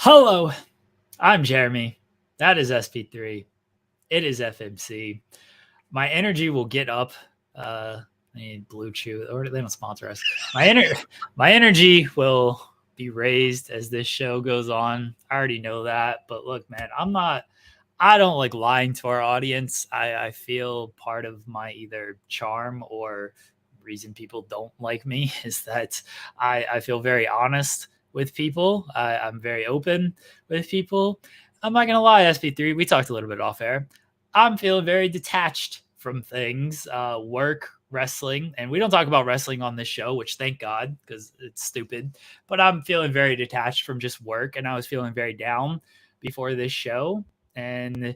Hello, I'm Jeremy. That is SP3. It is FMC. My energy will get up. I need Blue Chew, or they don't sponsor us. My energy will be raised as this show goes on. I already know that, but look, man, I don't like lying to our audience. I feel part of my either charm or reason people don't like me is that I feel very honest with people. I'm very open with people. I'm not gonna lie, SP3. We talked a little bit off air. I'm feeling very detached from things, work, wrestling, and we don't talk about wrestling on this show, which thank God because it's stupid. But I'm feeling very detached from just work, and I was feeling very down before this show, and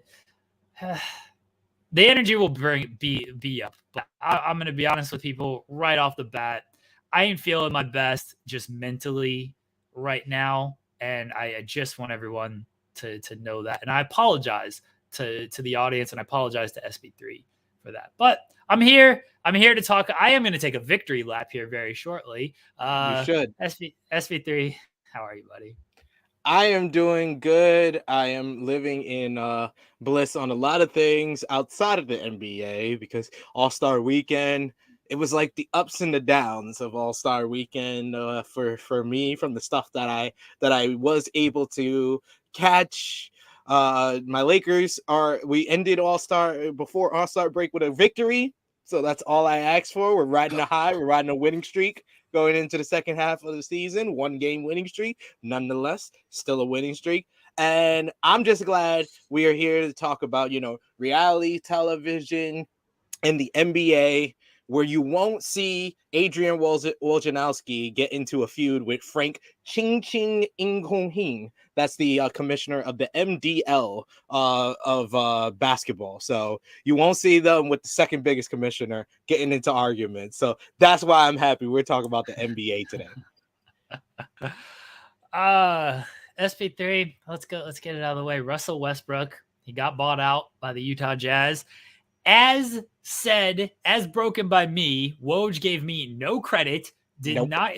the energy will be up. But I'm going to be honest with people right off the bat. I ain't feeling my best just mentally right now, and I just want everyone to know that. And I apologize to the audience, and I apologize to SB3 for that. But I'm here. I'm here to talk. I am going to take a victory lap here very shortly. You should. SB3, how are you, buddy? I am doing good. I am living in bliss on a lot of things outside of the NBA because All-Star Weekend, it was like the ups and the downs of All-Star Weekend for me from the stuff that I was able to catch. My Lakers we ended All-Star before All-Star break with a victory. So that's all I asked for. We're riding a high. We're riding a winning streak going into the second half of the season. 1-game winning streak. Nonetheless, still a winning streak. And I'm just glad we are here to talk about, reality television and the NBA, where you won't see Adrian Wojnarowski get into a feud with Frank Ching Ching Ingong. That's the commissioner of the MDL of basketball. So you won't see them with the second biggest commissioner getting into arguments. So that's why I'm happy we're talking about the NBA today. SP3, let's go. Let's get it out of the way. Russell Westbrook, he got bought out by the Utah Jazz. As said, as broken by me, Woj gave me no credit. Did not,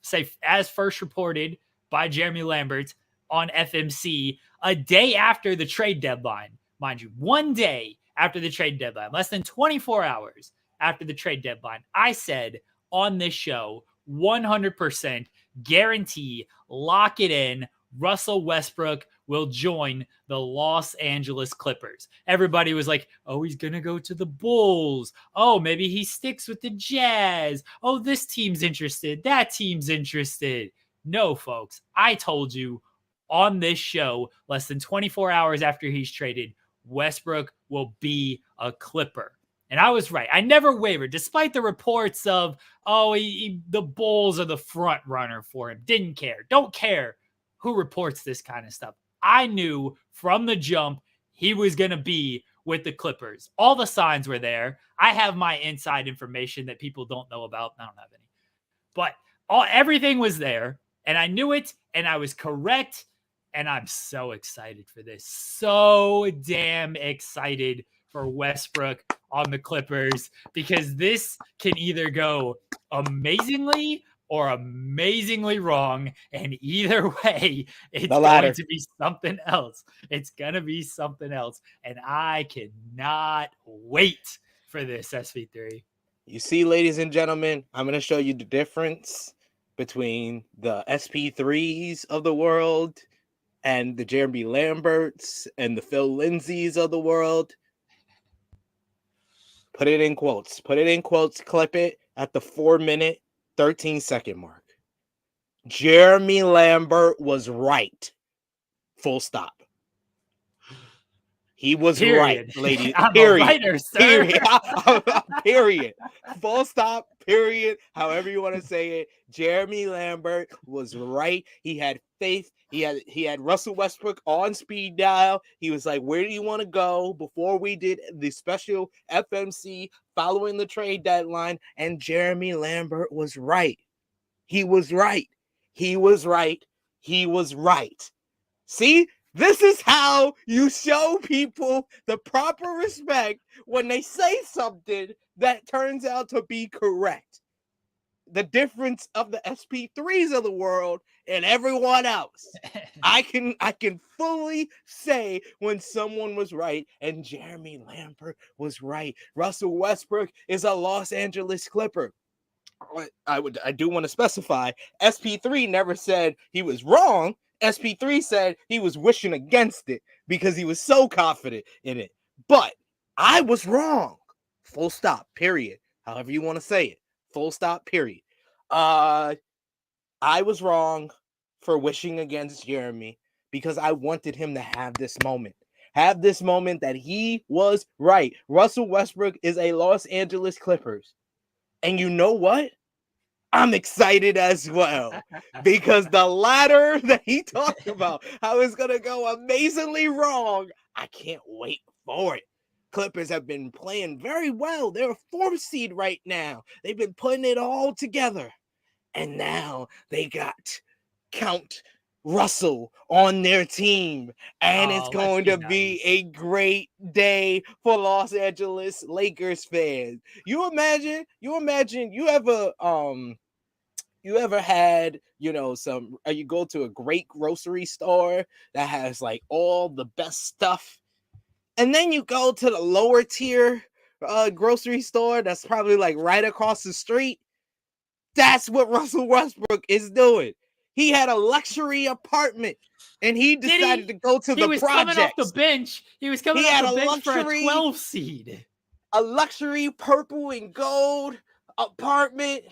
say as first reported by Jeremy Lambert on FMC a day after the trade deadline. Mind you, 1 day after the trade deadline, less than 24 hours after the trade deadline, I said on this show, 100% guarantee, lock it in, Russell Westbrook will join the Los Angeles Clippers. Everybody was like, oh, he's going to go to the Bulls. Oh, maybe he sticks with the Jazz. Oh, this team's interested. That team's interested. No, folks, I told you on this show, less than 24 hours after he's traded, Westbrook will be a Clipper. And I was right. I never wavered, despite the reports of, the Bulls are the front runner for him. Didn't care. Don't care who reports this kind of stuff. I knew from the jump he was going to be with the Clippers. All the signs were there. I have my inside information that people don't know about. I don't have any. But everything was there, and I knew it, and I was correct, and I'm so excited for this. So damn excited for Westbrook on the Clippers because this can either go amazingly or amazingly wrong. And either way, it's going to be something else. It's going to be something else. And I cannot wait for this, SV3. You see, ladies and gentlemen, I'm going to show you the difference between the SP3s of the world and the Jeremy Lamberts and the Phil Lindsays of the world. Put it in quotes. Put it in quotes. Clip it at the 4-minute, 13-second mark. Jeremy Lambert was right. Full stop. He was period. Right, ladies. I'm period. A writer, sir. Period. Full stop. Period. However you want to say it. Jeremy Lambert was right. He had faith. He had Russell Westbrook on speed dial. He was like, "Where do you want to go?" Before we did the special FMC following the trade deadline, and Jeremy Lambert was right. He was right. He was right. He was right. See? This is how you show people the proper respect when they say something that turns out to be correct. the difference of the SP3s of the world and everyone else. I can fully say when someone was right and Jeremy Lambert was right. Russell Westbrook is a Los Angeles Clipper. I do want to specify, SP3 never said he was wrong. SP3 said he was wishing against it because he was so confident in it. But I was wrong. Full stop, period. However you want to say it. Full stop, period. I was wrong for wishing against Jeremy because I wanted him to have this moment. Have this moment that he was right. Russell Westbrook is a Los Angeles Clippers. And you know what? I'm excited as well because the ladder that he talked about, how it's going to go amazingly wrong, I can't wait for it. Clippers have been playing very well. They're a 4th seed right now. They've been putting it all together. And now they got Count Russell on their team. And it's going to be a great day for Los Angeles Lakers fans. You imagine you ever had, you go to a great grocery store that has like all the best stuff, and then you go to the lower tier grocery store that's probably like right across the street. That's what Russell Westbrook is doing. He had a luxury apartment, and he decided to go to the projects. He was coming off the bench. He was coming off the bench for a 12 seed. A luxury purple and gold apartment,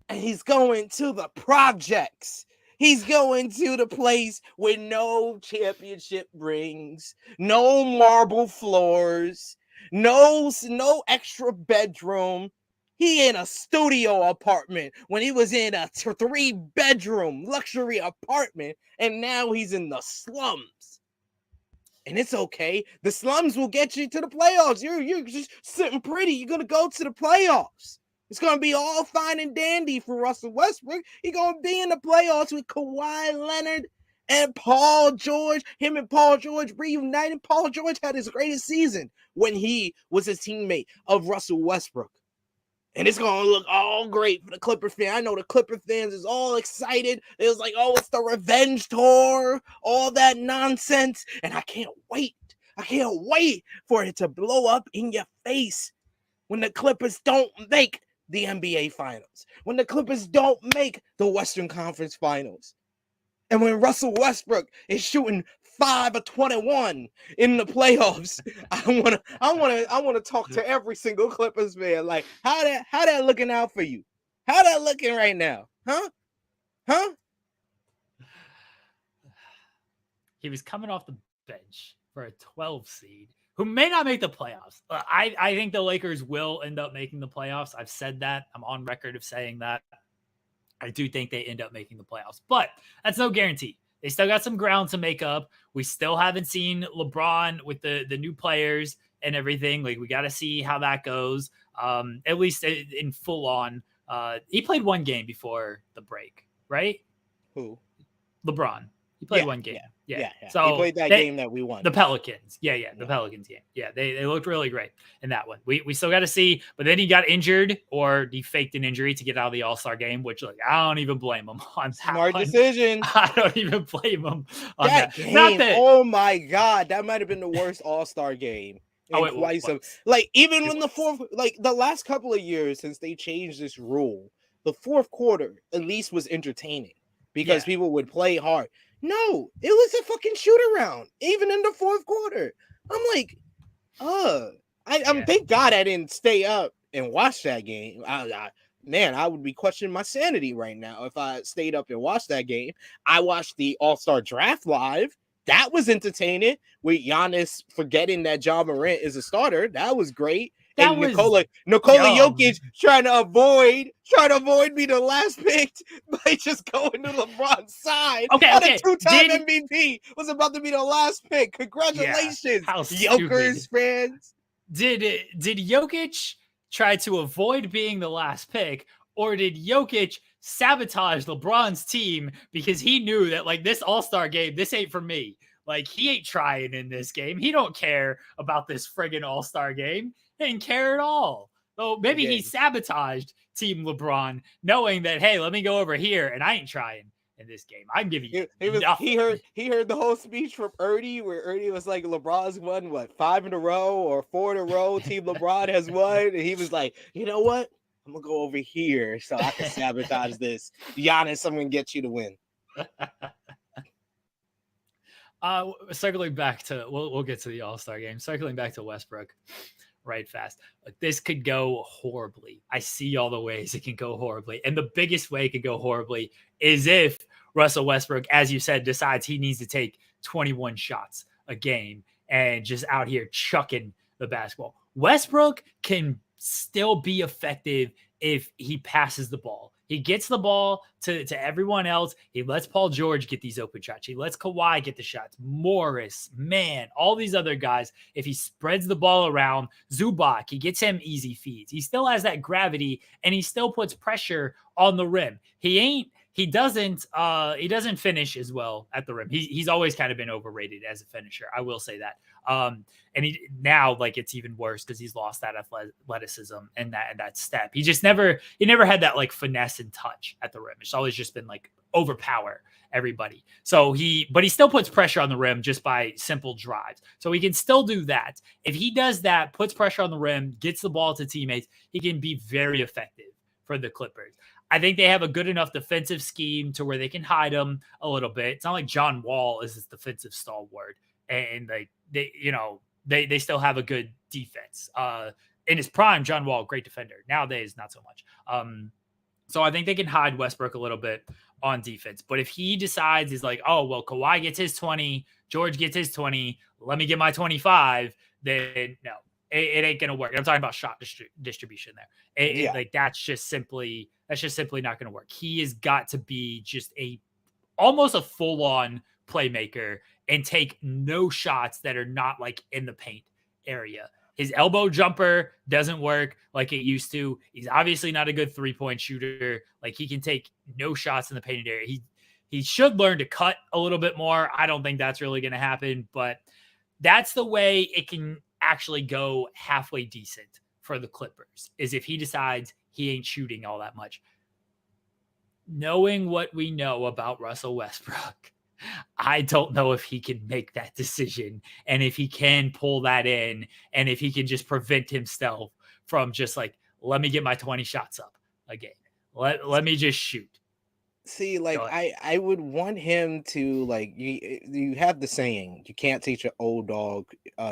and he's going to the projects. He's going to the place with no championship rings, no marble floors, no extra bedroom. He in a studio apartment when he was in a 3-bedroom luxury apartment, and now he's in the slums. And it's okay. The slums will get you to the playoffs. You're just sitting pretty. You're going to go to the playoffs. It's going to be all fine and dandy for Russell Westbrook. He's going to be in the playoffs with Kawhi Leonard and Paul George. Him and Paul George reunited. Paul George had his greatest season when he was a teammate of Russell Westbrook. And it's going to look all great for the Clipper fan. I know the Clipper fans is all excited. It was like, oh, it's the revenge tour, all that nonsense. And I can't wait. I can't wait for it to blow up in your face when the Clippers don't make the NBA Finals, when the Clippers don't make the Western Conference Finals, and when Russell Westbrook is shooting 5 of 21 in the playoffs. I want to talk to every single Clippers fan. Like, how that looking out for you? How that looking right now? Huh? He was coming off the bench for a 12 seed who may not make the playoffs. I think the Lakers will end up making the playoffs. I've said that. I'm on record of saying that. I do think they end up making the playoffs, but that's no guarantee. They still got some ground to make up. We still haven't seen LeBron with the new players and everything. Like, we got to see how that goes. At least in full on. He played one game before the break, right? Who? LeBron. He played one game. Yeah. So he played that game that we won. The Pelicans. The Pelicans game. Yeah, they looked really great in that one. We still got to see, but then he got injured, or he faked an injury to get out of the All-Star game, which, like, I don't even blame him on that. Smart decision. I don't even blame him on that. Game, not that, oh my God, that might have been the worst All-Star game. Even when the last couple of years since they changed this rule, the fourth quarter at least was entertaining because people would play hard. No, it was a fucking shoot around, even in the fourth quarter. I'm like, thank God I didn't stay up and watch that game. I would be questioning my sanity right now if I stayed up and watched that game. I watched the All-Star Draft live. That was entertaining, with Giannis forgetting that Ja Morant is a starter. That was great. And Nikola Jokic trying to avoid being the last pick by just going to LeBron's side. Okay. The two-time MVP was about to be the last pick. Congratulations, Jokers fans. Did Jokic try to avoid being the last pick, or did Jokic sabotage LeBron's team because he knew that, like, this All-Star game, this ain't for me? Like, he ain't trying in this game. He don't care about this friggin' All-Star game. He didn't care at all. So maybe he sabotaged Team LeBron, knowing that, hey, let me go over here, and I ain't trying in this game. I'm giving you nothing. He heard the whole speech from Ernie, where Ernie was like, LeBron's won, 5 in a row or 4 in a row? Team LeBron has won. And he was like, you know what? I'm going to go over here so I can sabotage this. Giannis, I'm going to get you to win. Circling back to, we'll get to the All-Star game. Circling back to Westbrook right fast. This could go horribly. I see all the ways it can go horribly. And the biggest way it could go horribly is if Russell Westbrook, as you said, decides he needs to take 21 shots a game and just out here chucking the basketball. Westbrook can still be effective if he passes the ball. He gets the ball to everyone else. He lets Paul George get these open shots. He lets Kawhi get the shots. Morris, man, all these other guys. If he spreads the ball around, Zubac, he gets him easy feeds. He still has that gravity, and he still puts pressure on the rim. He doesn't finish as well at the rim. He's always kind of been overrated as a finisher. I will say that. And he now, like, it's even worse because he's lost that athleticism and that step. He never had that like finesse and touch at the rim. It's always just been like overpower everybody. But he still puts pressure on the rim just by simple drives. So he can still do that. If he does that, puts pressure on the rim, gets the ball to teammates, he can be very effective for the Clippers. I think they have a good enough defensive scheme to where they can hide him a little bit. It's not like John Wall is this defensive stalwart, and they still have a good defense. In his prime, John Wall, great defender. Nowadays, not so much. So I think they can hide Westbrook a little bit on defense. But if he decides he's like, oh, well, Kawhi gets his 20, George gets his 20, let me get my 25, then no, it ain't going to work. I'm talking about shot distribution there. Like that's just simply not going to work. He has got to be just almost a full-on playmaker and take no shots that are not like in the paint area. His elbow jumper doesn't work like it used to. He's obviously not a good three-point shooter. Like he can take no shots in the painted area. He should learn to cut a little bit more. I don't think that's really going to happen, but that's the way it can actually go halfway decent for the Clippers, is if he decides he ain't shooting all that much. Knowing what we know about Russell Westbrook, I don't know if he can make that decision and if he can pull that in and if he can just prevent himself from just like, let me get my 20 shots up again. Let me just shoot. See, like I would want him to, like, you have the saying, you can't teach an old dog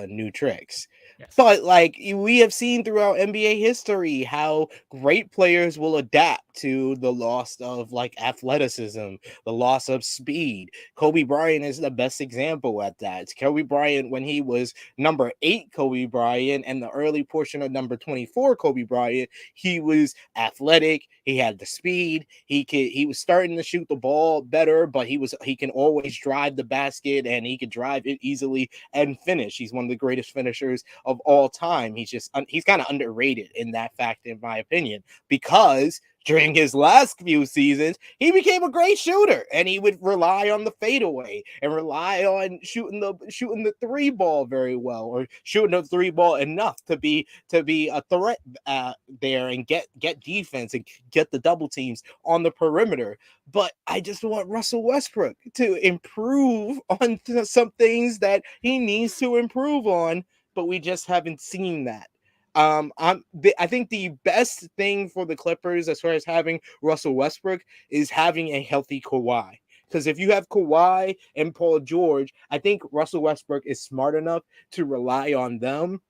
new tricks. Yes. But like we have seen throughout NBA history how great players will adapt to the loss of like athleticism, the loss of speed. Kobe Bryant is the best example at that. It's Kobe Bryant when he was number 8 Kobe Bryant and the early portion of number 24 Kobe Bryant, he was athletic, he had the speed, he was starting to shoot the ball better, but he can always drive the basket and he can drive it easily and finish. He's one of the greatest finishers of all time. He's kind of underrated in that fact, in my opinion, because during his last few seasons, he became a great shooter, and he would rely on the fadeaway and rely on shooting the three ball very well, or shooting the three ball enough to be a threat there and get defense and get the double teams on the perimeter. But I just want Russell Westbrook to improve on some things that he needs to improve on, but we just haven't seen that. I think the best thing for the Clippers as far as having Russell Westbrook is having a healthy Kawhi. Because if you have Kawhi and Paul George, I think Russell Westbrook is smart enough to rely on them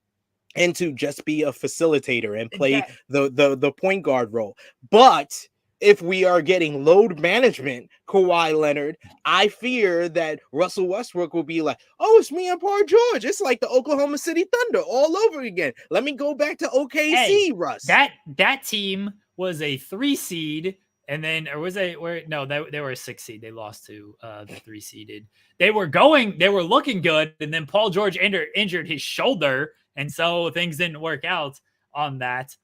and to just be a facilitator and play the point guard role. But if we are getting load management, Kawhi Leonard, I fear that Russell Westbrook will be like, oh, it's me and Paul George. It's like the Oklahoma City Thunder all over again. Let me go back to OKC, Russ. That team was a 3 seed, and then they were a 6 seed. They lost to the 3 seeded. They were looking good, and then Paul George injured his shoulder, and so things didn't work out on that.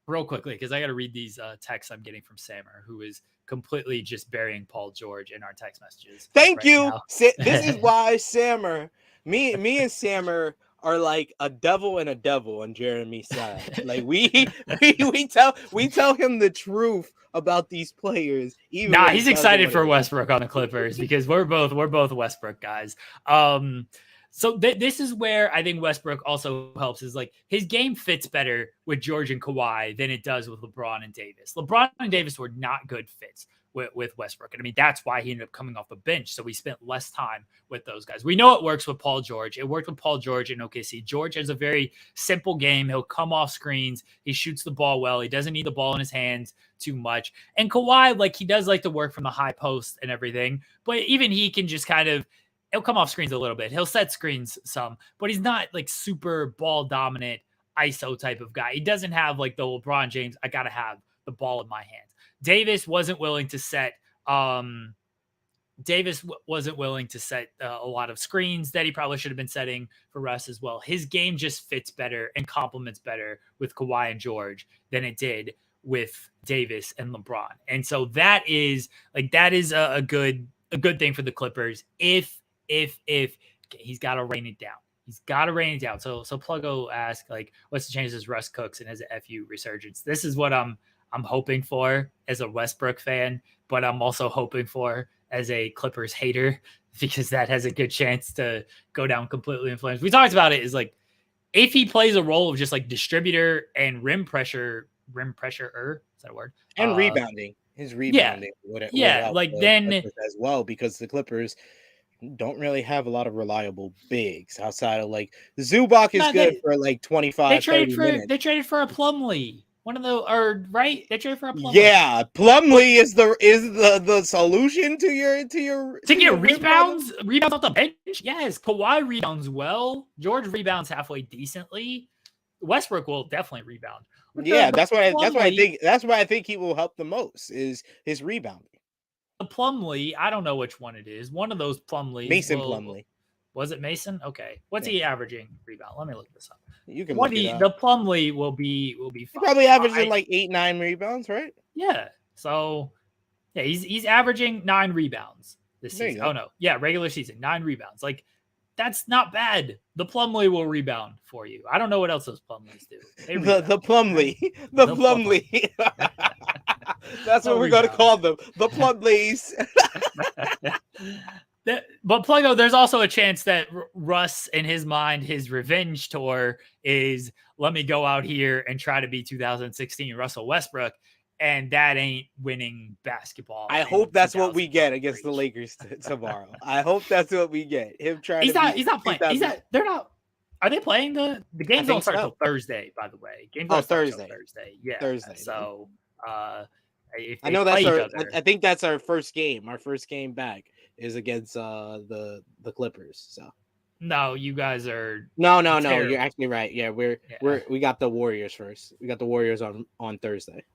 Real quickly, because I got to read these texts I'm getting from Sammer, who is completely just burying Paul George in our text messages. Thank you. This is why Sammer, me and Sammer are like a devil and a devil on Jeremy's side. Like we tell him the truth about these players. Even Nah, when he he's doesn't excited want for to. Westbrook on the Clippers because we're both Westbrook guys. So this is where I think Westbrook also helps is like his game fits better with George and Kawhi than it does with LeBron and Davis. LeBron and Davis were not good fits with Westbrook. And I mean, that's why he ended up coming off the bench. So we spent less time with those guys. We know it works with Paul George. It worked with Paul George in OKC. George has a very simple game. He'll come off screens. He shoots the ball well. He doesn't need the ball in his hands too much. And Kawhi, like he does like to work from the high post and everything, but even he can just kind of, he'll come off screens a little bit. He'll set screens some, but he's not like super ball dominant ISO type of guy. He doesn't have like the LeBron James, I got to have the ball in my hands. Davis wasn't willing to set a lot of screens that he probably should have been setting for Russ as well. His game just fits better and complements better with Kawhi and George than it did with Davis and LeBron. And so that is a good thing for the Clippers if he's got to rain it down. He's got to rain it down. So Pluggo asked, like, what's the chances Russ cooks and has a FU resurgence? This is what I'm hoping for as a Westbrook fan, but I'm also hoping for as a Clippers hater because that has a good chance to go down completely in flames. We talked about it is like if he plays a role of just like distributor and rim pressure, is that a word? And rebounding. His rebounding would help like the then Clippers as well, because the Clippers don't really have a lot of reliable bigs outside of like Zubac is good for like 25, 30 minutes. They traded for a Plumlee. One of the right? They traded for a Plumlee. Yeah, Plumlee is the solution to your rebounds off the bench. Yes, Kawhi rebounds well. George rebounds halfway decently. Westbrook will definitely rebound. That's why I think he will help the most is his rebounding. The Plumlee, I don't know which one it is. One of those Plumlees. Mason Plumlee. Was it Mason? Okay. What's he averaging rebound? Let me look this up. You can look it up. The Plumlee will be fine. Probably averaging like 8-9 rebounds, right? Yeah. So yeah, he's averaging 9 rebounds this season. Oh no. Yeah, regular season, 9 rebounds. Like that's not bad. The Plumlee will rebound for you. I don't know what else those Plumlees do. The Plumlee. The Plumlee. That's what we're going to call them. The Plumlees. But Pluggo, there's also a chance that Russ, in his mind, his revenge tour is let me go out here and try to be 2016 Russell Westbrook, and that ain't winning basketball. I hope that's what we get against the Lakers tomorrow. I hope that's what we get. Him trying. He's not playing. They're not. Are they playing the games? Don't start until Thursday, by the way. Games don't start until Thursday. Yeah, Thursday. So, I know that's I think that's our first game. Our first game back is against the Clippers. So no, you guys are no. You're actually right. Yeah, we got the Warriors first. We got the Warriors on Thursday.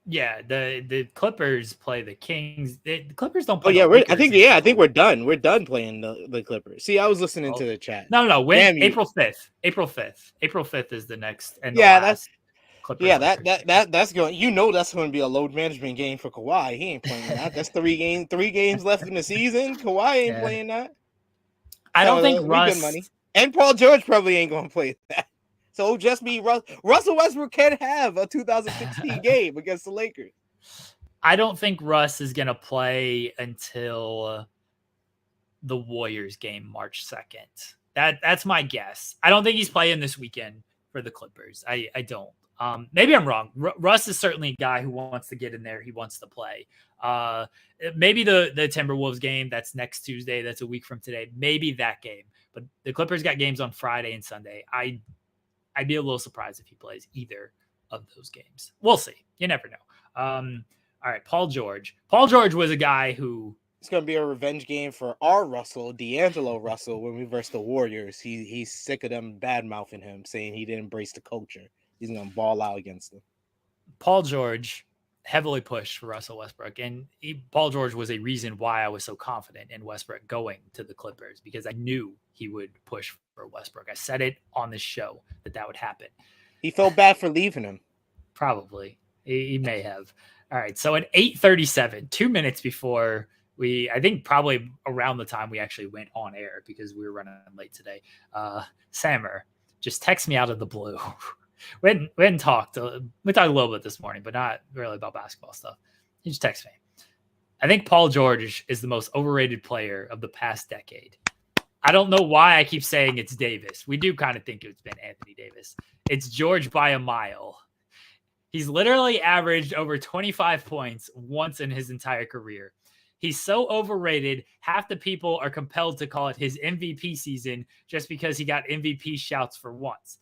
Yeah, the Clippers play the Kings. The Clippers don't play. Oh yeah, I think we're done. We're done playing the Clippers. See, I was listening to the chat. No. When April 5th. April 5th is the next. And Clippers that's going. That's going to be a load management game for Kawhi. He ain't playing that. That's 3 games left in the season. Kawhi ain't playing that. I don't think Russ money. And Paul George probably ain't going to play that. So just be Russell Westbrook can have a 2016 game against the Lakers. I don't think Russ is going to play until the Warriors game March 2nd. That's my guess. I don't think he's playing this weekend for the Clippers. I don't. Maybe I'm wrong. Russ is certainly a guy who wants to get in there. He wants to play. Maybe the Timberwolves game that's next Tuesday. That's a week from today. Maybe that game. But the Clippers got games on Friday and Sunday. I'd be a little surprised if he plays either of those games. We'll see. You never know. All right, Paul George. Paul George was a guy who... It's going to be a revenge game for our Russell, D'Angelo Russell, when we verse the Warriors. He's sick of them bad-mouthing him, saying he didn't embrace the culture. He's going to ball out against them. Paul George heavily pushed for Russell Westbrook, and Paul George was a reason why I was so confident in Westbrook going to the Clippers, because I knew he would push for Westbrook. I said it on this show that would happen. He felt bad for leaving him. Probably. He may have. All right, so at 8:37, 2 minutes before I think probably around the time we actually went on air because we were running late today. Sammer just texted me out of the blue. we hadn't talked. We talked a little bit this morning, but not really about basketball stuff. He just texted me. I think Paul George is the most overrated player of the past decade. I don't know why I keep saying it's Davis. We do kind of think it's been Anthony Davis. It's George by a mile. He's literally averaged over 25 points once in his entire career. He's so overrated, half the people are compelled to call it his MVP season just because he got MVP shouts for once.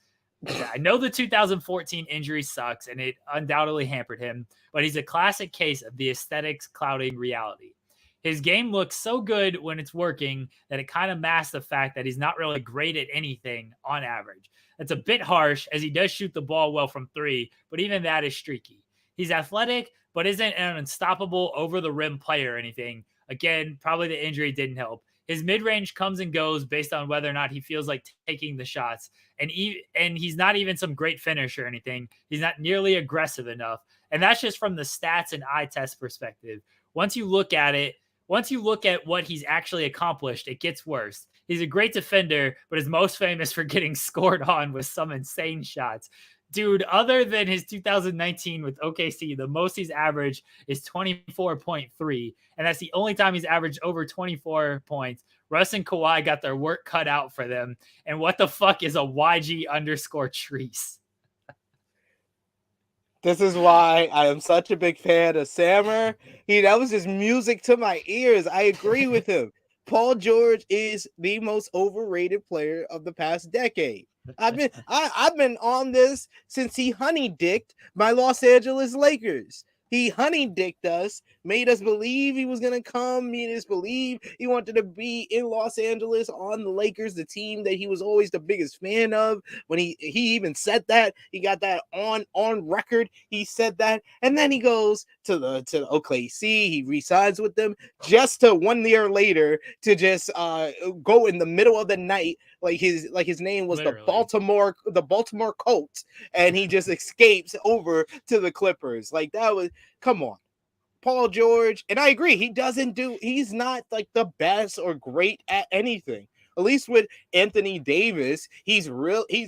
I know the 2014 injury sucks and it undoubtedly hampered him, but he's a classic case of the aesthetics clouding reality. His game looks so good when it's working that it kind of masks the fact that he's not really great at anything on average. That's a bit harsh as he does shoot the ball well from three, but even that is streaky. He's athletic, but isn't an unstoppable over-the-rim player or anything. Again, probably the injury didn't help. His mid-range comes and goes based on whether or not he feels like taking the shots. And he's not even some great finisher or anything. He's not nearly aggressive enough. And that's just from the stats and eye test perspective. Once you look at what he's actually accomplished, it gets worse. He's a great defender, but is most famous for getting scored on with some insane shots. Dude, other than his 2019 with OKC, the most he's averaged is 24.3. And that's the only time he's averaged over 24 points. Russ and Kawhi got their work cut out for them. And what the fuck is a YG_Treese? This is why I am such a big fan of Sammer. That was just music to my ears. I agree with him. Paul George is the most overrated player of the past decade. I've been on this since he honey-dicked my Los Angeles Lakers. He honey-dicked us, made us believe he was going to come, made us believe he wanted to be in Los Angeles on the Lakers, the team that he was always the biggest fan of. When he even said that, he got that on record. He said that, and then he goes to the OKC. He re-signs with them just to 1 year later to just go in the middle of the night like his name was literally the Baltimore Colts, and he just escapes over to the Clippers. Like, that was, come on. Paul George, and I agree, he's not like the best or great at anything. At least with Anthony Davis, he's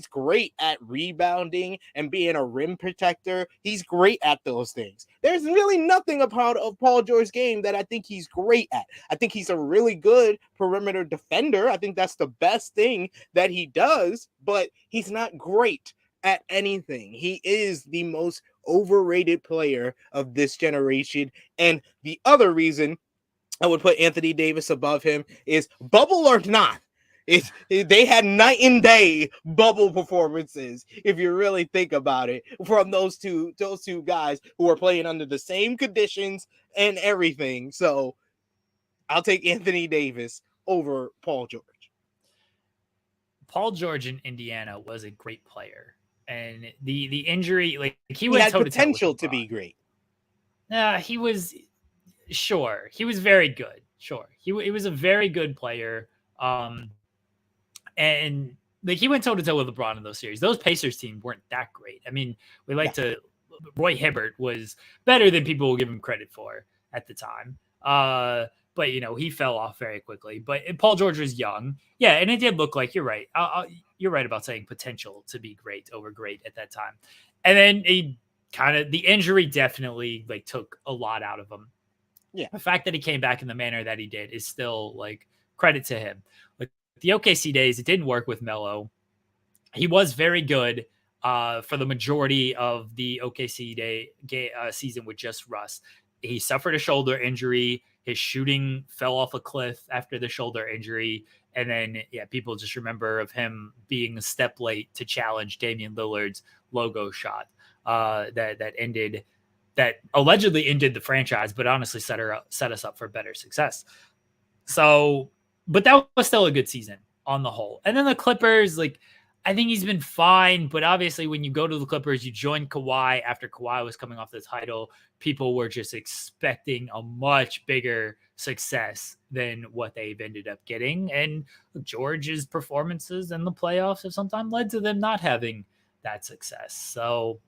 great at rebounding and being a rim protector. He's great at those things. There's really nothing about Paul George's game that I think he's great at. I think he's a really good perimeter defender. I think that's the best thing that he does, but he's not great at anything. He is the most overrated player of this generation. And the other reason I would put Anthony Davis above him is, bubble or not, they had night and day bubble performances, if you really think about it, from those two guys who are playing under the same conditions and everything. So I'll take Anthony Davis over Paul George. Paul George in Indiana was a great player. And the injury, like, he went had potential to be great. He was, sure. He was very good. Sure. He was a very good player. And like, he went toe-to-toe with LeBron in those series. Those Pacers team weren't that great. I mean, Roy Hibbert was better than people will give him credit for at the time. But, he fell off very quickly. But Paul George was young. Yeah, and it did look like, you're right. You're right about saying potential to be great over great at that time. And then the injury definitely like took a lot out of him. Yeah. The fact that he came back in the manner that he did is still like credit to him. Like, the OKC days, it didn't work with Melo. He was very good for the majority of the OKC season with just Russ. He suffered a shoulder injury. His shooting fell off a cliff after the shoulder injury. And then, people just remember of him being a step late to challenge Damian Lillard's logo shot that allegedly ended the franchise, but honestly set us up for better success. So, but that was still a good season on the whole. And then the Clippers, like, I think he's been fine, but obviously when you go to the Clippers, you join Kawhi after Kawhi was coming off the title. People were just expecting a much bigger success than what they've ended up getting. And George's performances in the playoffs have sometimes led to them not having that success. So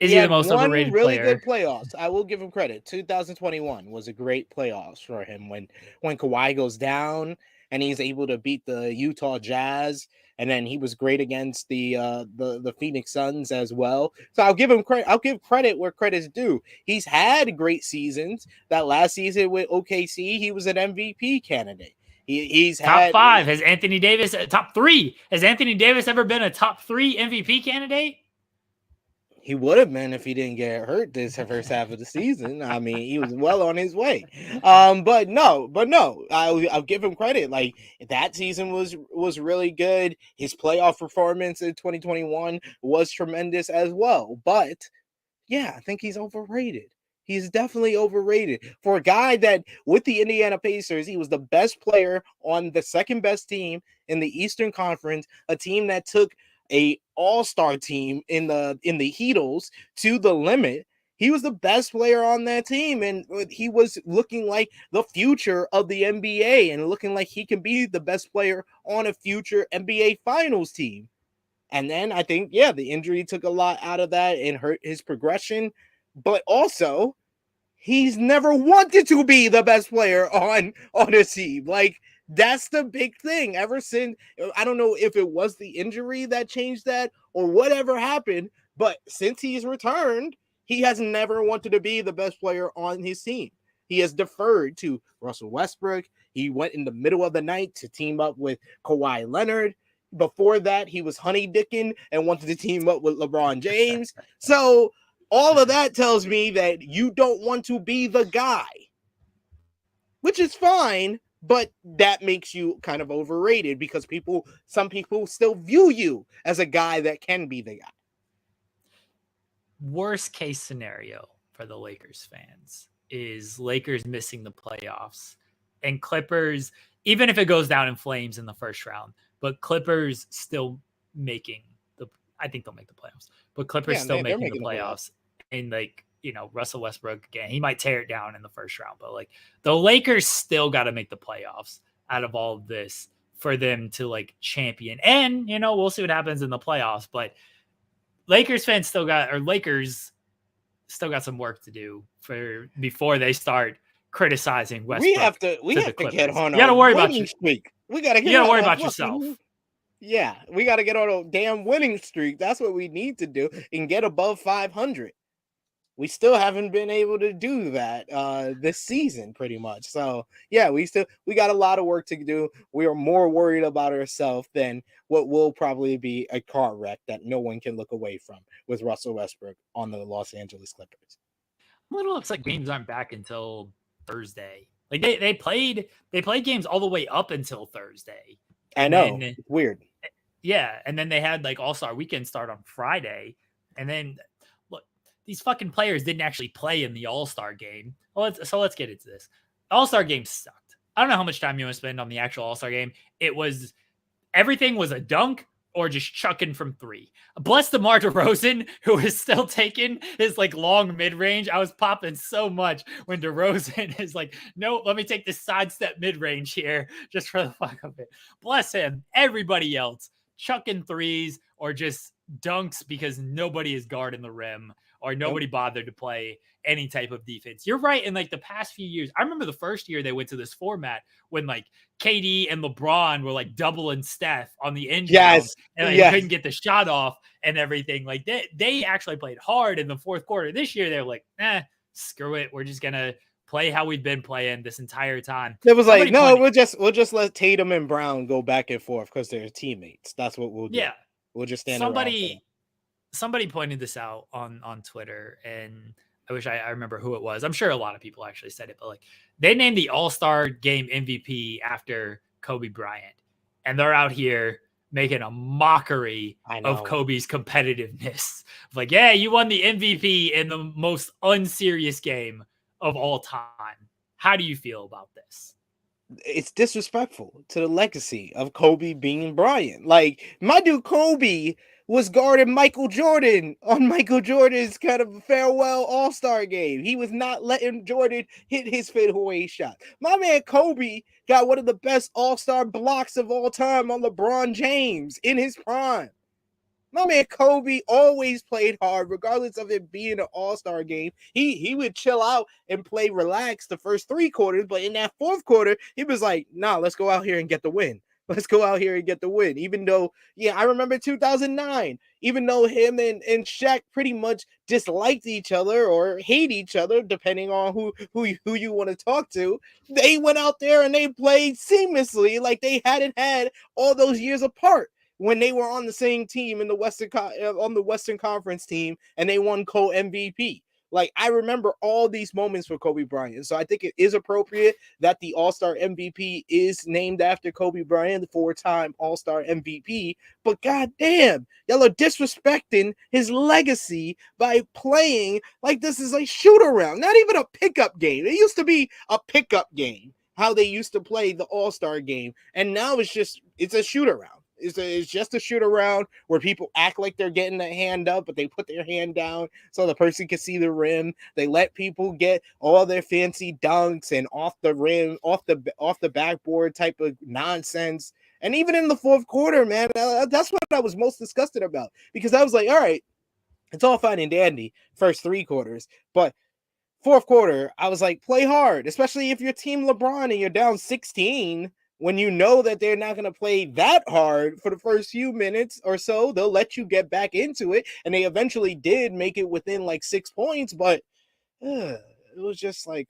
Is he he the had most one overrated really player? good playoffs. I will give him credit. 2021 was a great playoffs for him when Kawhi goes down and he's able to beat the Utah Jazz, and then he was great against the Phoenix Suns as well. So I'll give him credit. I'll give credit where credit's due. He's had great seasons. That last season with OKC, he was an MVP candidate. He's Top had 5. Has Anthony Davis top 3? Has Anthony Davis ever been a top 3 MVP candidate? He would have been if he didn't get hurt this first half of the season. I mean, he was well on his way. But no, I'll give him credit. Like that season was really good. His playoff performance in 2021 was tremendous as well. But yeah, I think he's overrated. He's definitely overrated for a guy that with the Indiana Pacers, he was the best player on the second best team in the Eastern Conference, a team that took a all-star team in the Heatles to the limit. He was the best player on that team, and he was looking like the future of the NBA and looking like he can be the best player on a future NBA Finals team. And then I think, yeah, the injury took a lot out of that and hurt his progression. But also, he's never wanted to be the best player on a team. Like, that's the big thing. Ever since, I don't know if it was the injury that changed that or whatever happened, but since he's returned, he has never wanted to be the best player on his team. He has deferred to Russell Westbrook. He went in the middle of the night to team up with Kawhi Leonard. Before that, he was honey dicking and wanted to team up with LeBron James. So all of that tells me that you don't want to be the guy, which is fine, but that makes you kind of overrated because some people still view you as a guy that can be the guy. Worst case scenario for the Lakers fans is Lakers missing the playoffs and Clippers, even if it goes down in flames in the first round, but Clippers still making I think they'll make the playoffs, but Clippers still making the playoffs. And like, Russell Westbrook again, he might tear it down in the first round, but like the Lakers still got to make the playoffs out of all of this for them to like champion. And, we'll see what happens in the playoffs, but Lakers still got some work to do before they start criticizing Westbrook. We have to get on. You got to worry about your streak. We got to get. You got to worry about yourself. Yeah, we got to get on a damn winning streak. That's what we need to do and get above 500. We still haven't been able to do that this season, pretty much. So yeah, we got a lot of work to do. We are more worried about ourselves than what will probably be a car wreck that no one can look away from with Russell Westbrook on the Los Angeles Clippers. I'm a little upset games aren't back until Thursday. Like they played games all the way up until Thursday. I know. It's weird. Yeah, and then they had like All-Star Weekend start on Friday, and then look, these fucking players didn't actually play in the All-Star game. So let's get into this. All-Star game sucked. I don't know how much time you want to spend on the actual All-Star game. Everything was a dunk or just chucking from 3. Bless DeMar DeRozan, who is still taking his like long mid-range. I was popping so much when DeRozan is like, no, let me take this sidestep mid-range here just for the fuck of it. Bless him. Everybody else chucking 3s or just dunks because nobody is guarding the rim or nobody bothered to play any type of defense. You're right. In like the past few years, I remember the first year they went to this format when like KD and LeBron were like doubling Steph on the end zone and like couldn't get the shot off and everything. Like they actually played hard in the fourth quarter. This year they're like, screw it. We're just gonna play how we've been playing this entire time. It was like, no, we'll just let Tatum and Brown go back and forth because they're teammates. That's what we'll do. Yeah, we'll just stand around. Somebody pointed this out on Twitter, and I wish I remember who it was. I'm sure a lot of people actually said it, but like they named the All-Star Game MVP after Kobe Bryant, and they're out here making a mockery of Kobe's competitiveness. Like, yeah, you won the MVP in the most unserious game of all time. How do you feel about this? It's disrespectful to the legacy of Kobe being Bryant. Like, my dude Kobe was guarding Michael Jordan on Michael Jordan's kind of farewell All-Star game. He was not letting Jordan hit his fadeaway shot. My man Kobe got one of the best All-Star blocks of all time on LeBron James in his prime. My man Kobe always played hard, regardless of it being an all-star game. He would chill out and play relaxed the first 3 quarters, but in that 4th quarter, he was like, nah, let's go out here and get the win. Let's go out here and get the win. Even though, yeah, I remember 2009, even though him and Shaq pretty much disliked each other or hate each other, depending on who you want to talk to, they went out there and they played seamlessly like they hadn't had all those years apart when they were on the same team in the on the Western Conference team and they won co-MVP. Like, I remember all these moments for Kobe Bryant. So I think it is appropriate that the All-Star MVP is named after Kobe Bryant, the 4-time All-Star MVP. But goddamn, y'all are disrespecting his legacy by playing like this is a shoot-around, not even a pickup game. It used to be a pickup game, how they used to play the All-Star game. And now it's a shoot-around. It's just a shoot around where people act like they're getting a hand up, but they put their hand down so the person can see the rim. They let people get all their fancy dunks and off the rim, off the backboard type of nonsense. And even in the 4th quarter, man, that's what I was most disgusted about, because I was like, all right, it's all fine and dandy first 3 quarters, but 4th quarter, I was like, play hard, especially if you're Team LeBron and you're down 16. When you know that they're not going to play that hard for the first few minutes or so, they'll let you get back into it. And they eventually did make it within like 6 points, but it was just like,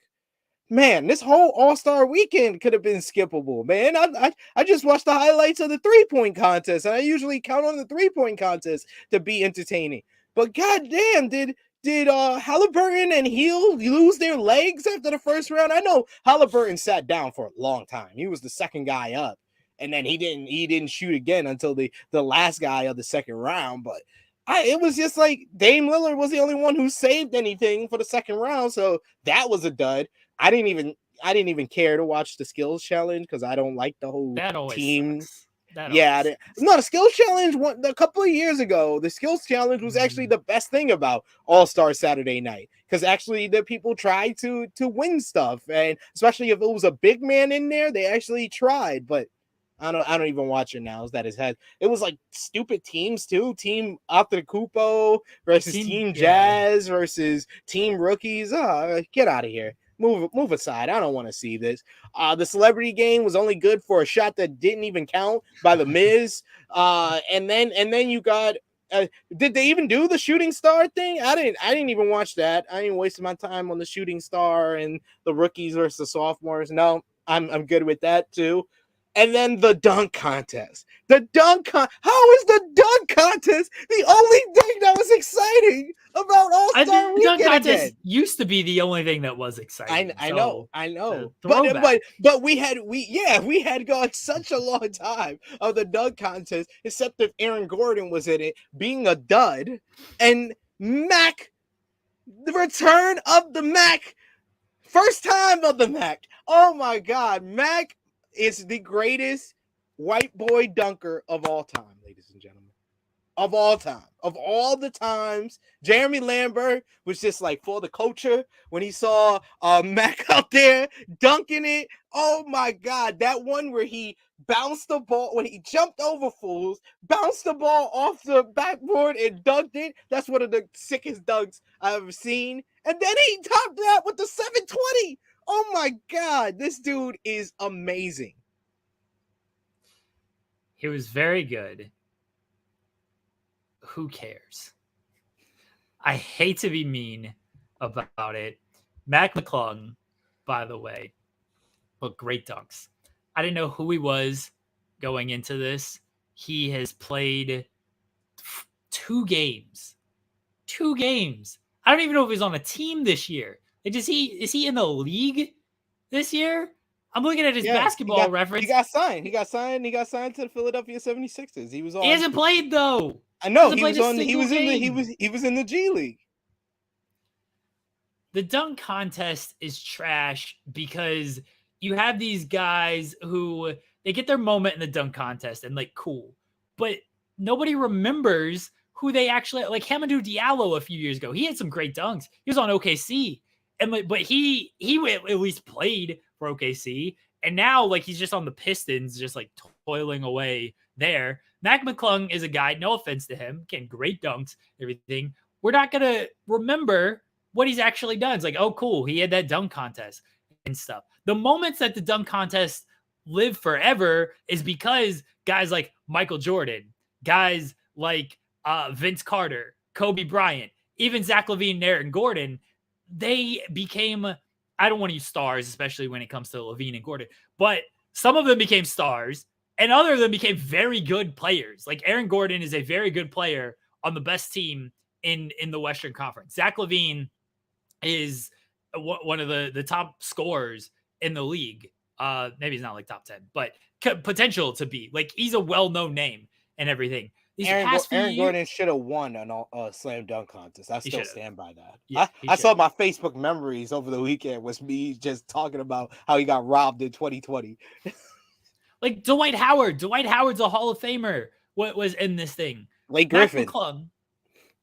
man, this whole All-Star weekend could have been skippable, man. I just watched the highlights of the 3-point contest, and I usually count on the 3-point contest to be entertaining. But goddamn, did Halliburton and Hill lose their legs after the first round? I know Halliburton sat down for a long time. He was the second guy up, and then he didn't shoot again until the last guy of the second round. But it was just like Dame Lillard was the only one who saved anything for the second round, so that was a dud. I didn't even care to watch the skills challenge because I don't like the whole team. Sucks. No, the skills challenge a couple of years ago. The skills challenge was actually the best thing about All-Star Saturday night, because actually the people tried to win stuff, and especially if it was a big man in there, they actually tried. But I don't even watch it now. It was like stupid teams too. Team Antetokounmpo versus Team Jazz versus Team Rookies. Get out of here. Move aside. I don't want to see this. The celebrity game was only good for a shot that didn't even count by the Miz. And then you got. Did they even do the shooting star thing? I didn't even watch that. I didn't waste my time on the shooting star and the rookies versus the sophomores. No, I'm good with that too. And then the dunk contest. How is the dunk contest the only thing that was exciting about All-Star Weekend? Dunk contest used to be the only thing that was exciting. I know. But we had gone such a long time of the dunk contest, except if Aaron Gordon was in it, being a dud, and Mac, the return of the Mac, first time of the Mac. Oh my God, Mac is the greatest white boy dunker of all time, ladies and gentlemen. Of all time. Of all the times. Jeremy Lambert was just like for the culture when he saw Mac out there dunking it. Oh my God. That one where he bounced the ball, when he jumped over fools, bounced the ball off the backboard and dunked it. That's one of the sickest dunks I've ever seen. And then he topped that with the 720. Oh my God, this dude is amazing. He was very good. Who cares? I hate to be mean about it. Mac McClung, by the way, but great dunks. I didn't know who he was going into this. He has played 2 games. 2 games. I don't even know if he's on a team this year. Is he in the league this year? I'm looking at his basketball reference. He got signed. He got signed to the Philadelphia 76ers. He was on. He hasn't played though. I know he was in the G League. The dunk contest is trash because you have these guys who they get their moment in the dunk contest and like cool, but nobody remembers who they actually like. Hamidou Diallo a few years ago, he had some great dunks. He was on OKC. And like, but he at least played for OKC, and now like he's just on the Pistons, just like toiling away there. Mac McClung is a guy, no offense to him, again, great dunks, everything. We're not going to remember what he's actually done. It's like, oh, cool, he had that dunk contest and stuff. The moments that the dunk contest live forever is because guys like Michael Jordan, guys like Vince Carter, Kobe Bryant, even Zach LaVine and Aaron Gordon, they became, I don't want to use stars, especially when it comes to LaVine and Gordon, but some of them became stars and other of them became very good players. Like Aaron Gordon is a very good player on the best team in the Western Conference. Zach LaVine is one of the top scorers in the league. Maybe he's not like top 10, but potential to be. Like, he's a well-known name and everything. Aaron Gordon should have won a slam dunk contest. I still stand by that. Yeah, I saw my Facebook memories over the weekend was me just talking about how he got robbed in 2020. Like Dwight Howard. Dwight Howard's a Hall of Famer. What was in this thing? Blake Griffin. McClung.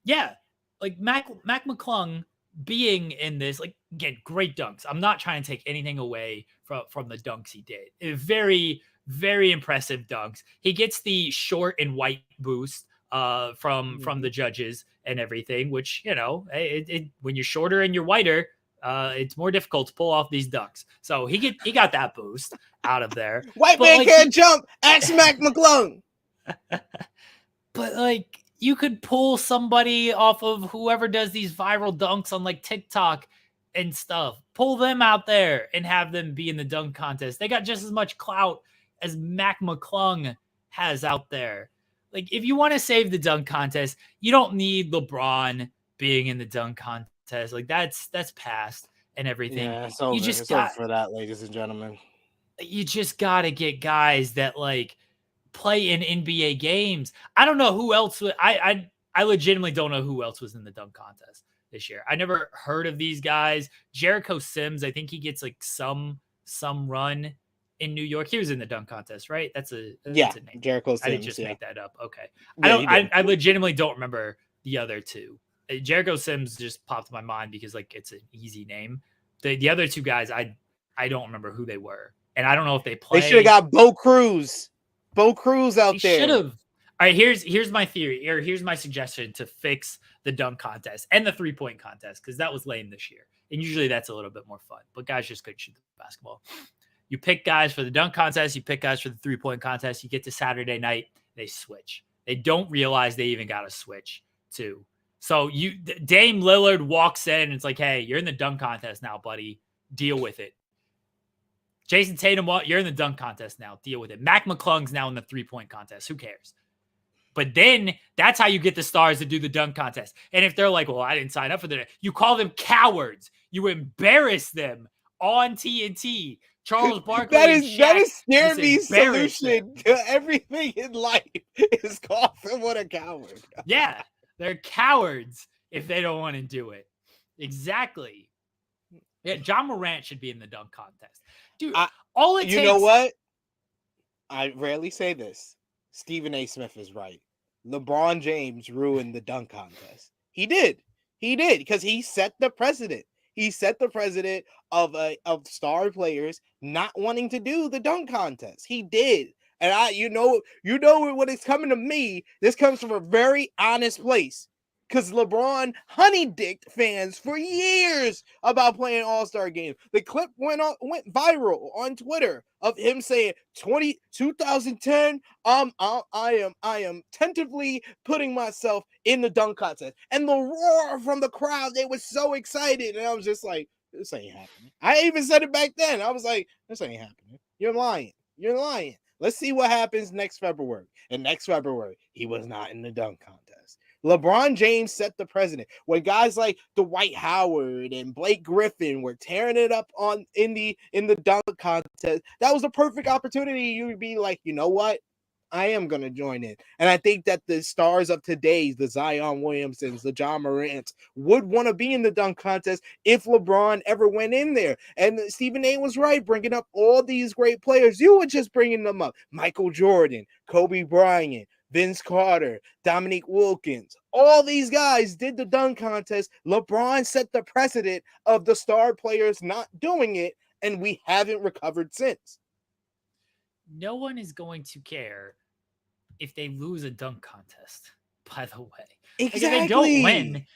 Yeah. Like Mac McClung being in this, like, again, great dunks. I'm not trying to take anything away from the dunks he did. Very, very impressive dunks. He gets the short and white boost from the judges and everything, which, you know, when you're shorter and you're whiter, it's more difficult to pull off these dunks. So he got that boost out of there. White man can't jump. Ask Mac McClung. But like, you could pull somebody off of whoever does these viral dunks on like TikTok and stuff. Pull them out there and have them be in the dunk contest. They got just as much clout as Mac McClung has out there. Like, if you want to save the dunk contest, you don't need LeBron being in the dunk contest. Like, that's past and everything. Yeah, it's over. You just it's over for that, ladies and gentlemen. You just got to get guys that like play in NBA games. I don't know who else. I legitimately don't know who else was in the dunk contest this year. I never heard of these guys. Jericho Sims, I think he gets like some run in New York. He was in the dunk contest, right? That's a name. Jericho Sims. I didn't just make that up. Okay. I legitimately don't remember the other two. Jericho Sims just popped in my mind because like it's an easy name. The other two guys, I don't remember who they were. And I don't know if they play. They should have got Bo Cruz. Bo Cruz out there. Should have. All right, here's my theory, or here's my suggestion to fix the dunk contest and the 3-point contest, because that was lame this year. And usually that's a little bit more fun. But guys just couldn't shoot the basketball. You pick guys for the dunk contest, you pick guys for the 3-point contest, you get to Saturday night, they switch. They don't realize they even got to switch too. So Dame Lillard walks in and it's like, hey, you're in the dunk contest now, buddy. Deal with it. Jason Tatum, you're in the dunk contest now. Deal with it. Mac McClung's now in the 3-point contest. Who cares? But then that's how you get the stars to do the dunk contest. And if they're like, well, I didn't sign up for that, you call them cowards. You embarrass them on TNT. Charles Barkley. that is Jeremy's solution to everything in life is call someone a coward. Yeah, they're cowards if they don't want to do it. Exactly. Yeah, John Morant should be in the dunk contest. Dude, all it takes... You know what? I rarely say this. Stephen A. Smith is right. LeBron James ruined the dunk contest. He did. Because he set the precedent. He set the precedent of star players not wanting to do the dunk contest. He did. And you know when it's coming to me, this comes from a very honest place. Because LeBron honey-dicked fans for years about playing All-Star games. The clip went viral on Twitter of him saying 2010, I am tentatively putting myself in the dunk contest. And the roar from the crowd, they were so excited. And I was just like, this ain't happening. I even said it back then. I was like, this ain't happening. You're lying. Let's see what happens next February. And next February, he was not in the dunk contest. LeBron James set the precedent when guys like Dwight Howard and Blake Griffin were tearing it up in the dunk contest. That was the perfect opportunity. You would be like, you know what? I am going to join in. And I think that the stars of today, the Zion Williamsons, the John Morants, would want to be in the dunk contest if LeBron ever went in there. And Stephen A. was right, bringing up all these great players. You were just bringing them up. Michael Jordan, Kobe Bryant, Vince Carter, Dominique Wilkins, all these guys did the dunk contest. LeBron set the precedent of the star players not doing it, and we haven't recovered since. No one is going to care if they lose a dunk contest, by the way. Like if Exactly. they don't win,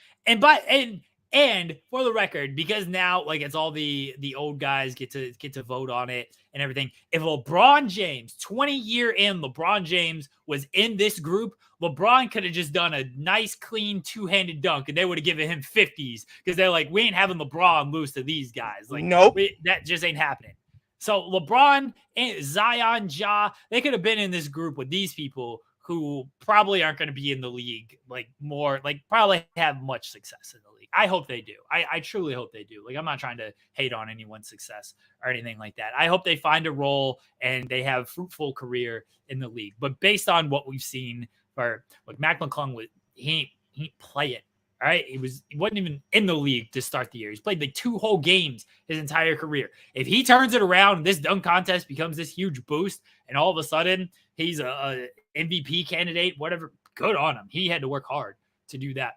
and for the record, because now like it's all the old guys get to vote on it and everything. If LeBron James, 20-year in LeBron James was in this group, LeBron could have just done a nice, clean two-handed dunk, and they would have given him 50s because they're like, we ain't having LeBron lose to these guys. Like, nope, that just ain't happening. So LeBron and Zion, Ja, they could have been in this group with these people who probably aren't going to be in the league, like more, like probably have much success in the league. I hope they do. I truly hope they do. Like, I'm not trying to hate on anyone's success or anything like that. I hope they find a role and they have fruitful career in the league. But based on what we've seen for like Mac McClung, he ain't play it. All right. He wasn't even in the league to start the year. He's played like 2 whole games his entire career. If he turns it around and this dunk contest becomes this huge boost and all of a sudden he's a MVP candidate, whatever, good on him. He had to work hard to do that.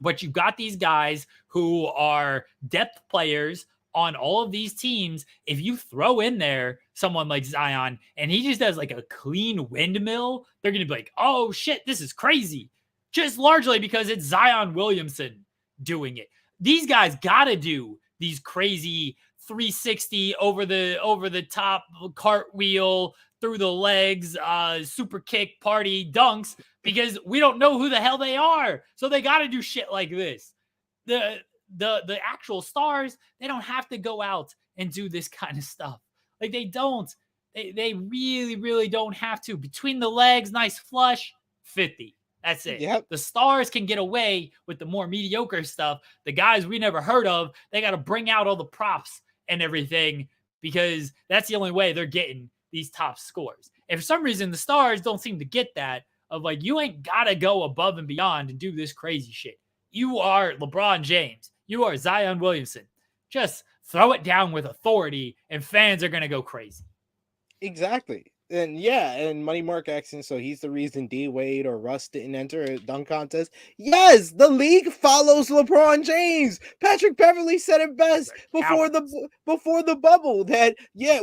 But you've got these guys who are depth players on all of these teams. If you throw in there someone like Zion and he just does like a clean windmill, they're going to be like, oh shit, this is crazy. Just largely because it's Zion Williamson doing it. These guys got to do these crazy 360 over the top cartwheel through the legs, super kick party dunks because we don't know who the hell they are. So they got to do shit like this. The actual stars, they don't have to go out and do this kind of stuff. Like they don't. They really, really don't have to. Between the legs, nice flush, 50. That's it. Yep. The stars can get away with the more mediocre stuff. The guys we never heard of, they got to bring out all the props and everything because that's the only way they're getting these top scores. And for some reason, the stars don't seem to get that of like, you ain't got to go above and beyond and do this crazy shit. You are LeBron James. You are Zion Williamson. Just throw it down with authority and fans are going to go crazy. Exactly. And yeah, and Money Mark asking, so he's the reason D Wade or Russ didn't enter a dunk contest. Yes, the league follows LeBron James. Patrick Beverly said it best before the bubble that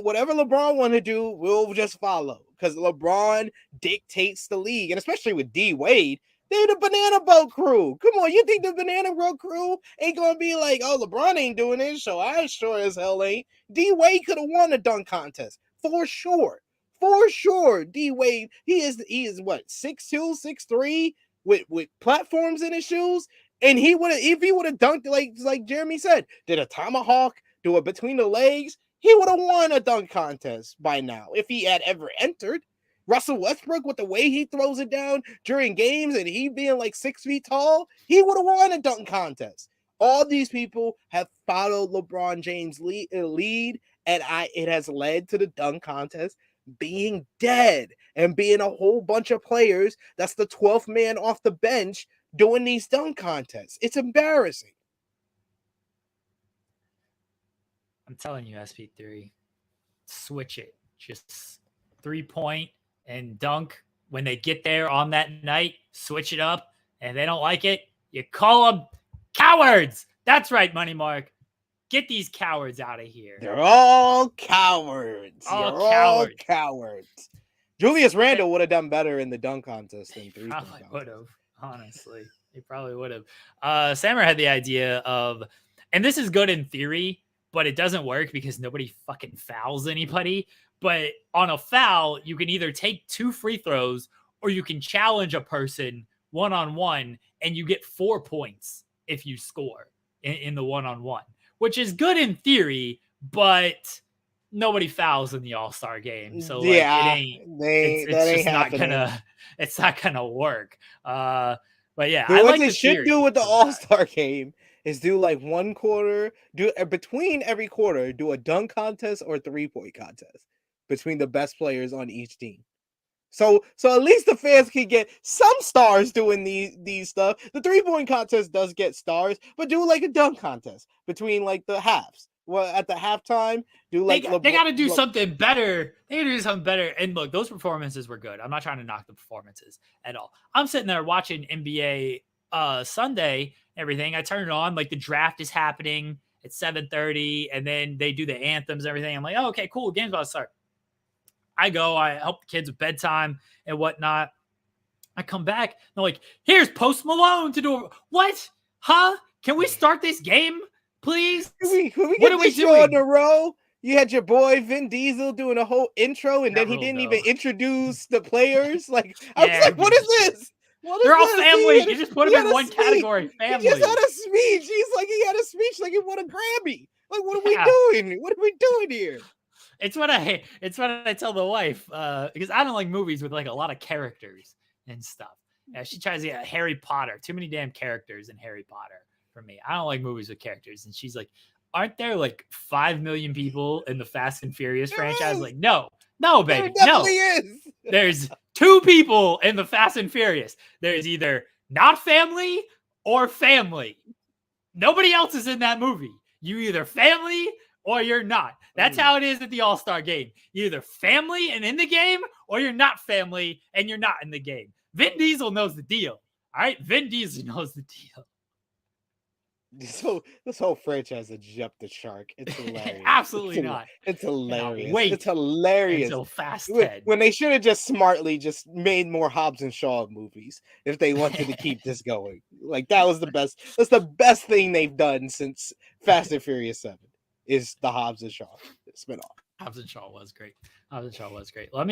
whatever LeBron want to do, we'll just follow because LeBron dictates the league, and especially with D Wade. They're the Banana Boat crew. Come on, you think the Banana Boat crew ain't gonna be like, oh, LeBron ain't doing this, so I sure as hell ain't. D Wade could have won a dunk contest for sure. For sure, D Wade, he is what 6'2", 6'3", with platforms in his shoes, and if he would have dunked like Jeremy said, did a tomahawk, do it between the legs, he would have won a dunk contest by now if he had ever entered. Russell Westbrook, with the way he throws it down during games and he being like 6 feet tall, he would have won a dunk contest. All these people have followed LeBron James' lead, and it has led to the dunk contest being dead and being a whole bunch of players that's the 12th man off the bench doing these dunk contests. It's embarrassing. I'm telling you, SP3, switch it. Just 3-point and dunk when they get there on that night, switch it up, and they don't like it, you call them cowards. That's right, Money Mark. Get these cowards out of here. They're all cowards. All cowards. Julius Randle would have done better in the dunk contest than 3-point contest. Probably would have, honestly. He probably would have. Sammer had the idea of, and this is good in theory, but it doesn't work because nobody fucking fouls anybody. But on a foul, you can either take 2 free throws or you can challenge a person one-on-one and you get 4 points if you score in the one-on-one. Which is good in theory, but nobody fouls in the All-Star game. So like, it's not gonna work. But yeah, what they should do with the All-Star game is do like one quarter, between every quarter, do a dunk contest or 3-point contest between the best players on each team. So at least the fans can get some stars doing these stuff. The 3-point contest does get stars, but do like a dunk contest between like the halves. Well, at the halftime, do like they got to do something better. They got to do something better. And look, those performances were good. I'm not trying to knock the performances at all. I'm sitting there watching NBA Sunday, everything. I turn it on, like the draft is happening at 7:30, and then they do the anthems, and everything. I'm like, oh, okay, cool, game's about to start. I go, I help the kids with bedtime and whatnot. I come back, they're like, here's Post Malone to do what? Huh? Can we start this game, please? Can we What get are we this show in doing? a row? You had your boy Vin Diesel doing a whole intro, and That then he ruled, didn't though. even introduce the players. Like, I was Yeah, like, who what gives is a shit? this? What is They're all this? family. You just put he them had in a one speech. category, He just family. had a speech. He's like, he had a speech like he won a Grammy. Like, what are we Yeah. doing? What are we doing here? It's what I tell the wife, because I don't like movies with like a lot of characters and stuff. She tries to get Harry Potter. Too many damn characters in Harry Potter for me. I don't like movies with characters. And she's like, aren't there like 5 million people in the Fast and Furious There franchise? is. Like, no, There baby, definitely no. is. There's 2 people in the Fast and Furious. There's either not family or family. Nobody else is in that movie. You either family or you're not. That's how it is at the All-Star game. You're either family and in the game, or you're not family and you're not in the game. Vin Diesel knows the deal. All right? Vin Diesel knows the deal. So this whole franchise has jumped the shark. It's hilarious. Absolutely not. It's hilarious. Wait It's hilarious. until Fast 10. When they should have just smartly just made more Hobbs and Shaw movies if they wanted to keep this going. Like, that was the best. That's the best thing they've done since Fast and Furious 7 is the Hobbs and Shaw spinoff. Hobbs and Shaw was great. I'm going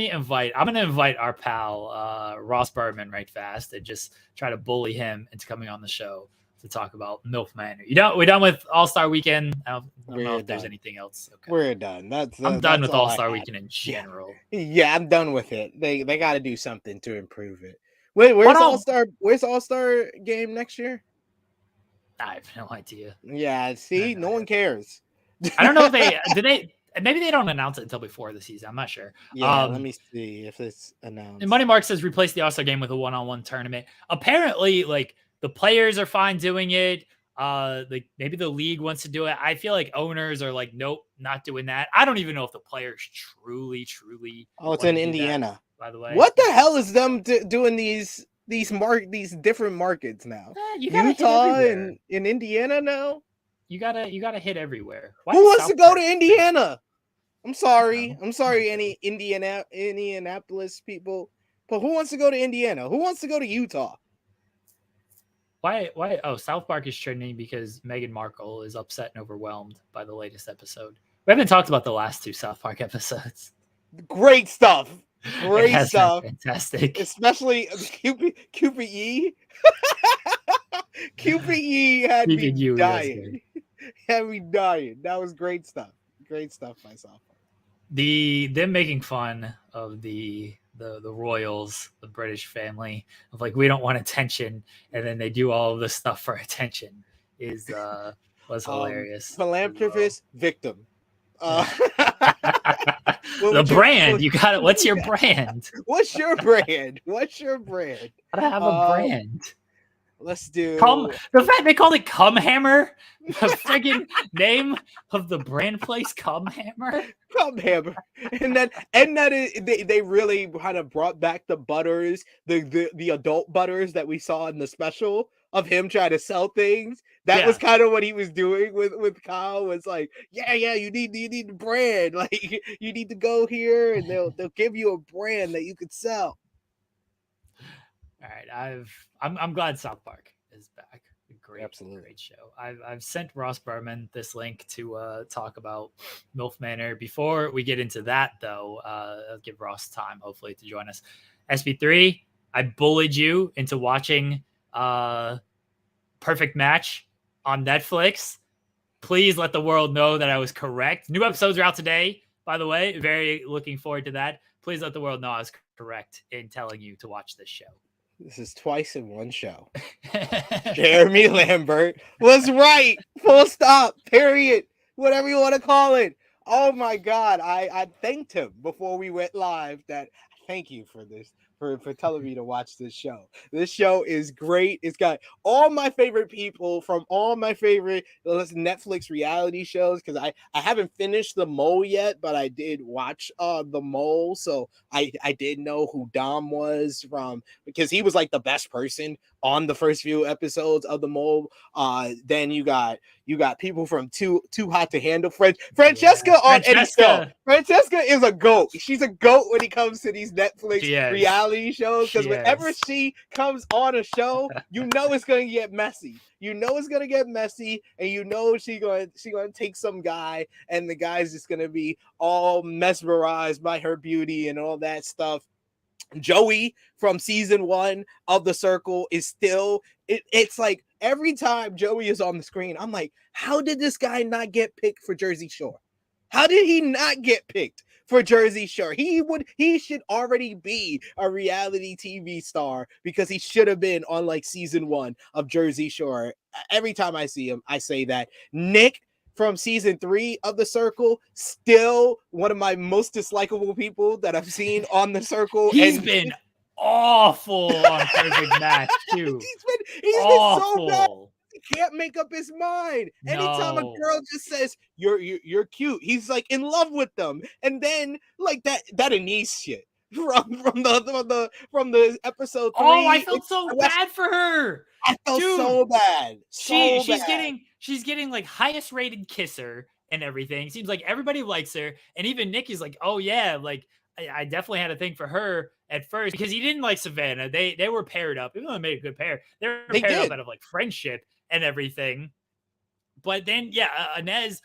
to invite our pal Ross Bergman right fast and just try to bully him into coming on the show to talk about MILF Manor. We're done with All-Star Weekend. I don't know if there's anything else. Okay. We're done. I'm done with All-Star Weekend in general. Yeah, I'm done with it. They got to do something to improve it. Wait, where's All-Star game next year? I have no idea. Yeah, see, no one cares. I don't know if maybe they don't announce it until before the season. I'm not sure. Yeah, let me see if it's announced. And Money Mark says replace the All-Star game with a one-on-one tournament. Apparently, like, the players are fine doing it. Like, maybe the league wants to do it. I feel like owners are like, nope, not doing that. I don't even know if the players truly. Oh, it's in Indiana, by the way. What the hell is them doing these different markets now? Utah and in Indiana now. You gotta hit everywhere. Who wants to go to Indiana? I'm sorry, any Indianapolis people, but who wants to go to Indiana? Who wants to go to Utah? Why? Oh, South Park is trending because Meghan Markle is upset and overwhelmed by the latest episode. We haven't talked about the last 2 South Park episodes. Great stuff. Great stuff. Fantastic. Especially QPE. QPE had me dying. Had me dying. That was great stuff. Great stuff by South Park. Them making fun of the royals, the British family, of like, we don't want attention, and then they do all of this stuff for attention was hilarious. Philanthropist victim. The brand, you got it. What's your brand? What's your brand? I don't have a brand. Let's do the fact they called it Cum Hammer, the friggin' name of the brand place, Cum Hammer. Cum Hammer. And that they really kind of brought back the butters, the adult butters that we saw in the special of him trying to sell things. That was kind of what he was doing with Kyle. Was like, yeah, you need the brand. Like, you need to go here and they'll give you a brand that you could sell. All right, I'm glad South Park is back. Great show. I've sent Ross Berman this link to talk about MILF Manor. Before we get into that, though, I'll give Ross time, hopefully, to join us. SB3, I bullied you into watching Perfect Match on Netflix. Please let the world know that I was correct. New episodes are out today, by the way. Very looking forward to that. Please let the world know I was correct in telling you to watch this show. This is twice in one show. Jeremy Lambert was right. Full stop. Period. Whatever you want to call it. Oh my God. I thanked him before we went live that thank you for this. For telling me to watch this show. This show is great. It's got all my favorite people from all my favorite Netflix reality shows, because I haven't finished The Mole yet, but I did watch The Mole, so I did know who Dom was from, because he was like the best person on the first few episodes of the Mole. Then you got people from Too Hot to Handle. Francesca on Eddie's show. Francesca is a goat. She's a goat when it comes to these Netflix reality shows, because whenever she comes on a show, you know it's gonna get messy. You know it's gonna get messy, and you know she's gonna take some guy, and the guy's just gonna be all mesmerized by her beauty and all that stuff. Joey from season 1 of The Circle is still it's like every time Joey is on the screen, I'm like, how did this guy not get picked for Jersey Shore? How did he not get picked for Jersey Shore? He should already be a reality TV star, because he should have been on like season 1 of Jersey Shore. Every time I see him, I say that. Nick from season 3 of The Circle, still one of my most dislikable people that I've seen on The Circle. He's been awful on Perfect Match too. He's been so bad. He can't make up his mind. Anytime a girl just says you're cute, he's like in love with them. And then like that Anise shit from the episode 3. Oh, I felt so bad for her. I felt so bad. She's getting like highest rated kisser and everything. Seems like everybody likes her, and even Nick is like, oh yeah, like I definitely had a thing for her at first, because he didn't like Savannah. They were paired up, even though they made a good pair. They paired up out of like friendship and everything. But then Inez,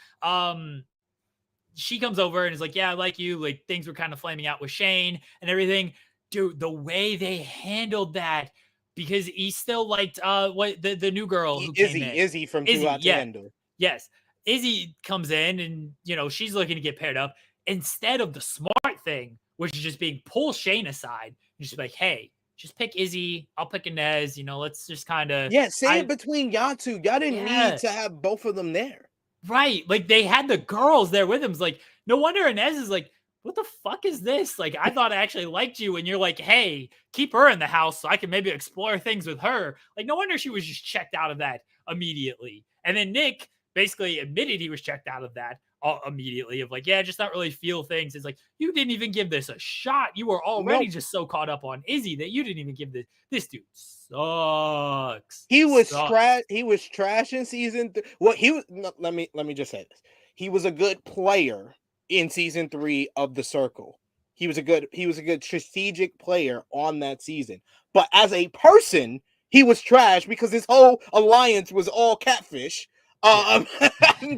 she comes over and is like, yeah, I like you. Like things were kind of flaming out with Shane and everything. Dude, the way they handled that. Because he still liked the new girl who came in. Izzy from Too Hot to Handle. Yes. Izzy comes in and, she's looking to get paired up. Instead of the smart thing, which is just being pull Shane aside. And just be like, hey, just pick Izzy. I'll pick Inez. Let's just kind of. Yeah, say it between y'all two. Y'all didn't need to have both of them there. Right. Like they had the girls there with him. It's like, no wonder Inez is like, what the fuck is this? Like, I thought I actually liked you. And you're like, hey, keep her in the house so I can maybe explore things with her. Like, no wonder she was just checked out of that immediately. And then Nick basically admitted he was checked out of that immediately, of like, yeah, just not really feel things. It's like, you didn't even give this a shot. You were already just so caught up on Izzy that you didn't even give this dude sucks. He was trash in season 3. Well, let me just say this. He was a good player in season 3 of The Circle. He was a good strategic player on that season. But as a person, he was trash, because his whole alliance was all catfish. And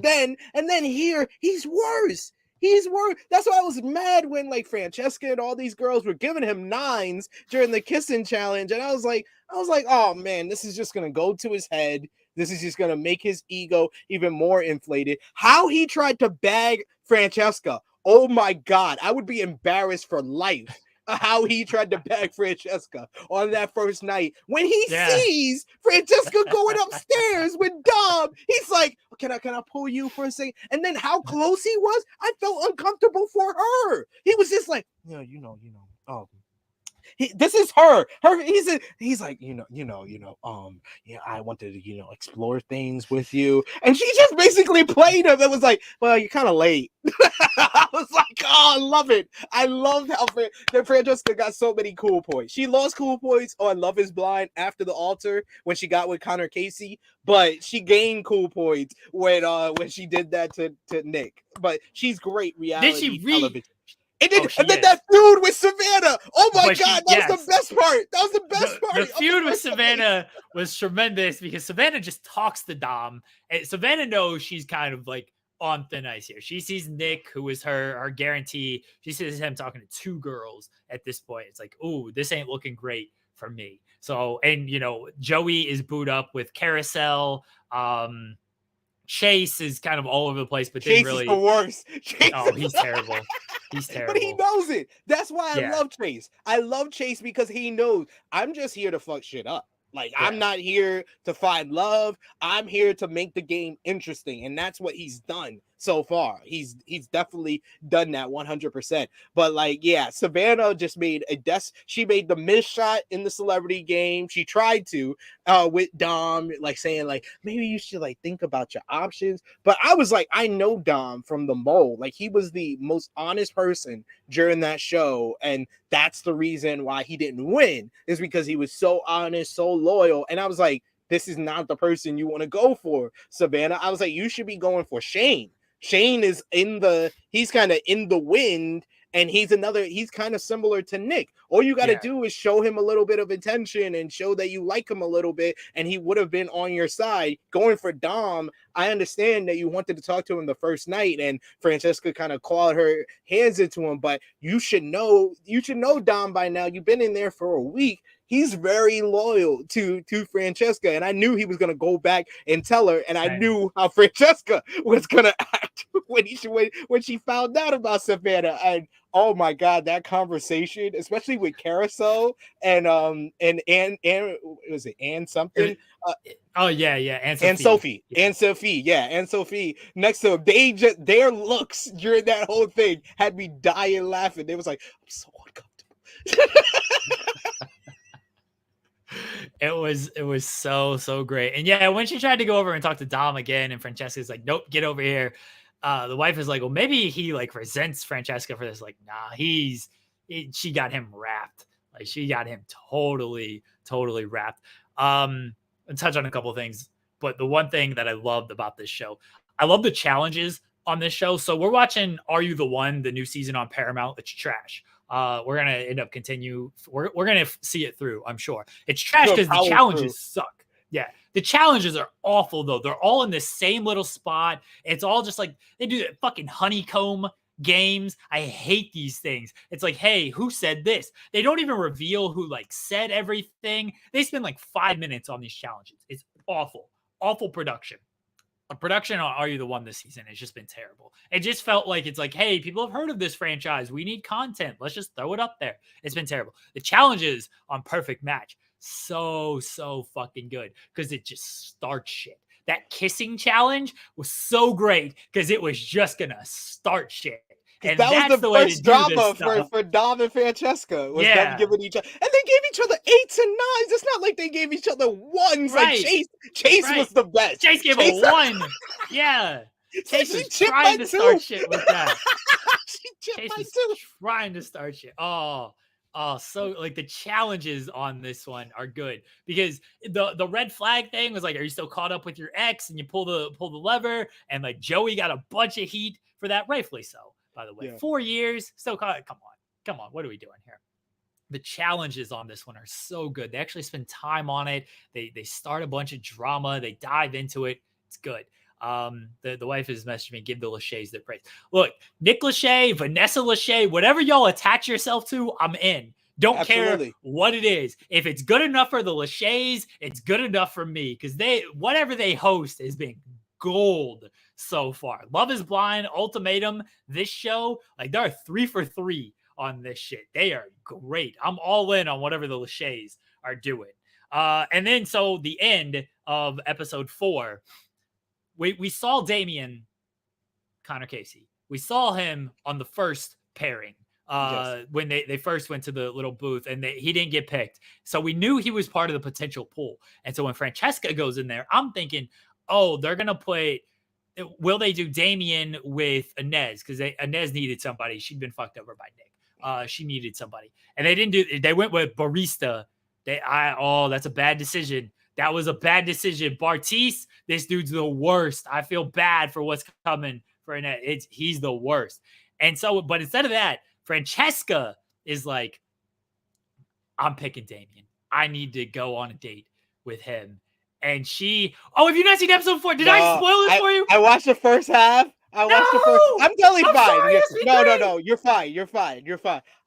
then here he's worse. He's worse. That's why I was mad when like Francesca and all these girls were giving him 9s during the kissing challenge. And I was like, oh man, this is just gonna go to his head. This is just gonna make his ego even more inflated. How he tried to bag Francesca. Oh my God, I would be embarrassed for life. How he tried to bag Francesca on that first night. When he sees Francesca going upstairs with Dom, he's like, can I pull you for a second? And then how close he was, I felt uncomfortable for her. He was just like, this is her. He's like, I wanted to, explore things with you. And she just basically played him. It was like, well, you're kind of late. I was like, oh, I love it. I loved how Francesca got so many cool points. She lost cool points on Love is Blind after the altar when she got with Connor Casey, but she gained cool points when she did that to Nick. But she's great reality television. And then that feud with Savannah. Oh my God, that was the best part. That was the best part. The feud with Savannah was tremendous, because Savannah just talks to Dom. And Savannah knows she's kind of like on thin ice here. She sees Nick, who is her guarantee. She sees him talking to 2 girls at this point. It's like, ooh, this ain't looking great for me. So, and Joey is booed up with Carousel. Chase is kind of all over the place, but Chase really is the worst. He's terrible. He's terrible. But he knows it. That's why I love Chase. I love Chase because he knows I'm just here to fuck shit up. Like, I'm not here to find love. I'm here to make the game interesting. And that's what he's done so far. He's definitely done that 100%. But like, yeah, Savannah just made she made the miss shot in the celebrity game. She tried to with Dom, like saying like maybe you should like think about your options. But I was like, I know Dom from the Mole. Like he was the most honest person during that show, and that's the reason why he didn't win, is because he was so honest, so loyal. And I was like, this is not the person you want to go for, Savannah. I was like, you should be going for Shane. Shane is he's kind of in the wind, and he's kind of similar to Nick. All you got to do is show him a little bit of attention and show that you like him a little bit, and he would have been on your side. Going for Dom, I understand that you wanted to talk to him the first night, and Francesca kind of clawed her hands into him, but you should know Dom by now. You've been in there for a week. He's very loyal to Francesca, and I knew he was going to go back and tell her, and I knew how Francesca was going to act when she found out about Savannah. And oh my God, that conversation, especially with Carousel and was it Ann something? And Sophie. Next to him, their looks during that whole thing had me dying laughing. They was like, I'm so uncomfortable. It was so great. And yeah, when she tried to go over and talk to Dom again, and Francesca's like, nope, get over here. The wife is like, well, maybe he like resents Francesca for this. Like, nah, she got him wrapped. Like she got him totally wrapped. And touch on a couple of things, but the one thing that I loved about this show, I love the challenges on this show. So we're watching Are You the One, the new season on Paramount. It's trash. We're gonna end up we're gonna see it through, I'm sure. It's trash because the challenges suck. Yeah, the challenges are awful though. They're all in the same little spot. It's all just like they do that fucking honeycomb games. I hate these things. It's like, hey, who said this? They don't even reveal who like said everything. They spend like 5 minutes on these challenges. It's awful production. A production on Are You the One this season has just been terrible. It just felt like it's like, hey, people have heard of this franchise. We need content. Let's just throw it up there. It's been terrible. The challenges on Perfect Match, so fucking good because it just starts shit. That kissing challenge was so great because it was just gonna start shit. And that was the first drama for Dom and Francesca, was them giving each other, and they gave each other 8s and 9s. It's not like they gave each other 1s. Right. Like Chase was the best. Chase gave a 1. Yeah. Chase was trying to start shit with that. Chase was trying to start shit. Oh, so like the challenges on this one are good because the red flag thing was like, are you still caught up with your ex? And you pull the lever, and like Joey got a bunch of heat for that, rightfully so. By the way, 4 years, still caught. Come on. What are we doing here? The challenges on this one are so good. They actually spend time on it. They start a bunch of drama. They dive into it. It's good. The wife has messaged me, give the Lachey's their praise. Look, Nick Lachey, Vanessa Lachey, whatever y'all attach yourself to, I'm in. Don't care what it is. If it's good enough for the Lachey's, it's good enough for me because whatever they host has been gold so far. Love is Blind, Ultimatum, this show, like there are 3 for 3 on this shit. They are great. I'm all in on whatever the Lachey's are doing. And then so the end of episode 4, we saw Damian Connor Casey. We saw him on the first pairing when they first went to the little booth, and he didn't get picked. So we knew he was part of the potential pool. And so when Francesca goes in there, I'm thinking, oh, they're going to play. Will they do Damian with Inez? Because Inez needed somebody. She'd been fucked over by Nick. She needed somebody. And they didn't do. They went with Barista. That's a bad decision. That was a bad decision. Bartise, this dude's the worst. I feel bad for what's coming for Inez. He's the worst. And so, but instead of that, Francesca is like, I'm picking Damian. I need to go on a date with him. And have you not seen episode 4? Did I spoil it for you? I watched the first half. I'm totally fine. No. You're fine.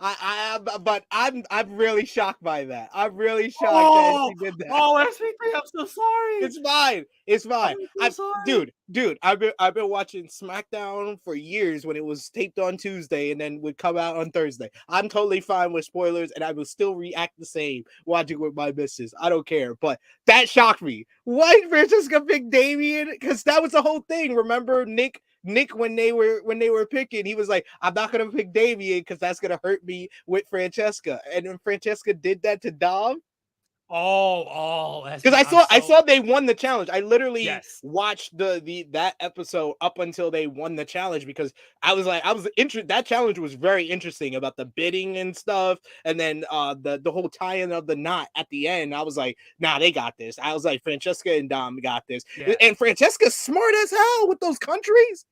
But I'm really shocked by that. I'm really shocked that she did that. Oh, SP3, I'm so sorry. It's fine. I'm so sorry. Dude, I've been watching SmackDown for years when it was taped on Tuesday and then would come out on Thursday. I'm totally fine with spoilers, and I will still react the same watching with my missus. I don't care. But that shocked me. Why Francesca picked Damian? Because that was the whole thing. Remember, Nick Nick, when they were picking, he was like, I'm not gonna pick Damian because that's gonna hurt me with Francesca. And when Francesca did that to Dom, that's because I so saw they won the challenge. I literally yes. watched that episode up until they won the challenge because I was interested. That challenge was very interesting about the bidding and stuff, and then the whole tie-in of the knot at the end. I was like, nah, they got this. I was like, Francesca and Dom got this, Yeah. and Francesca's smart as hell with those countries.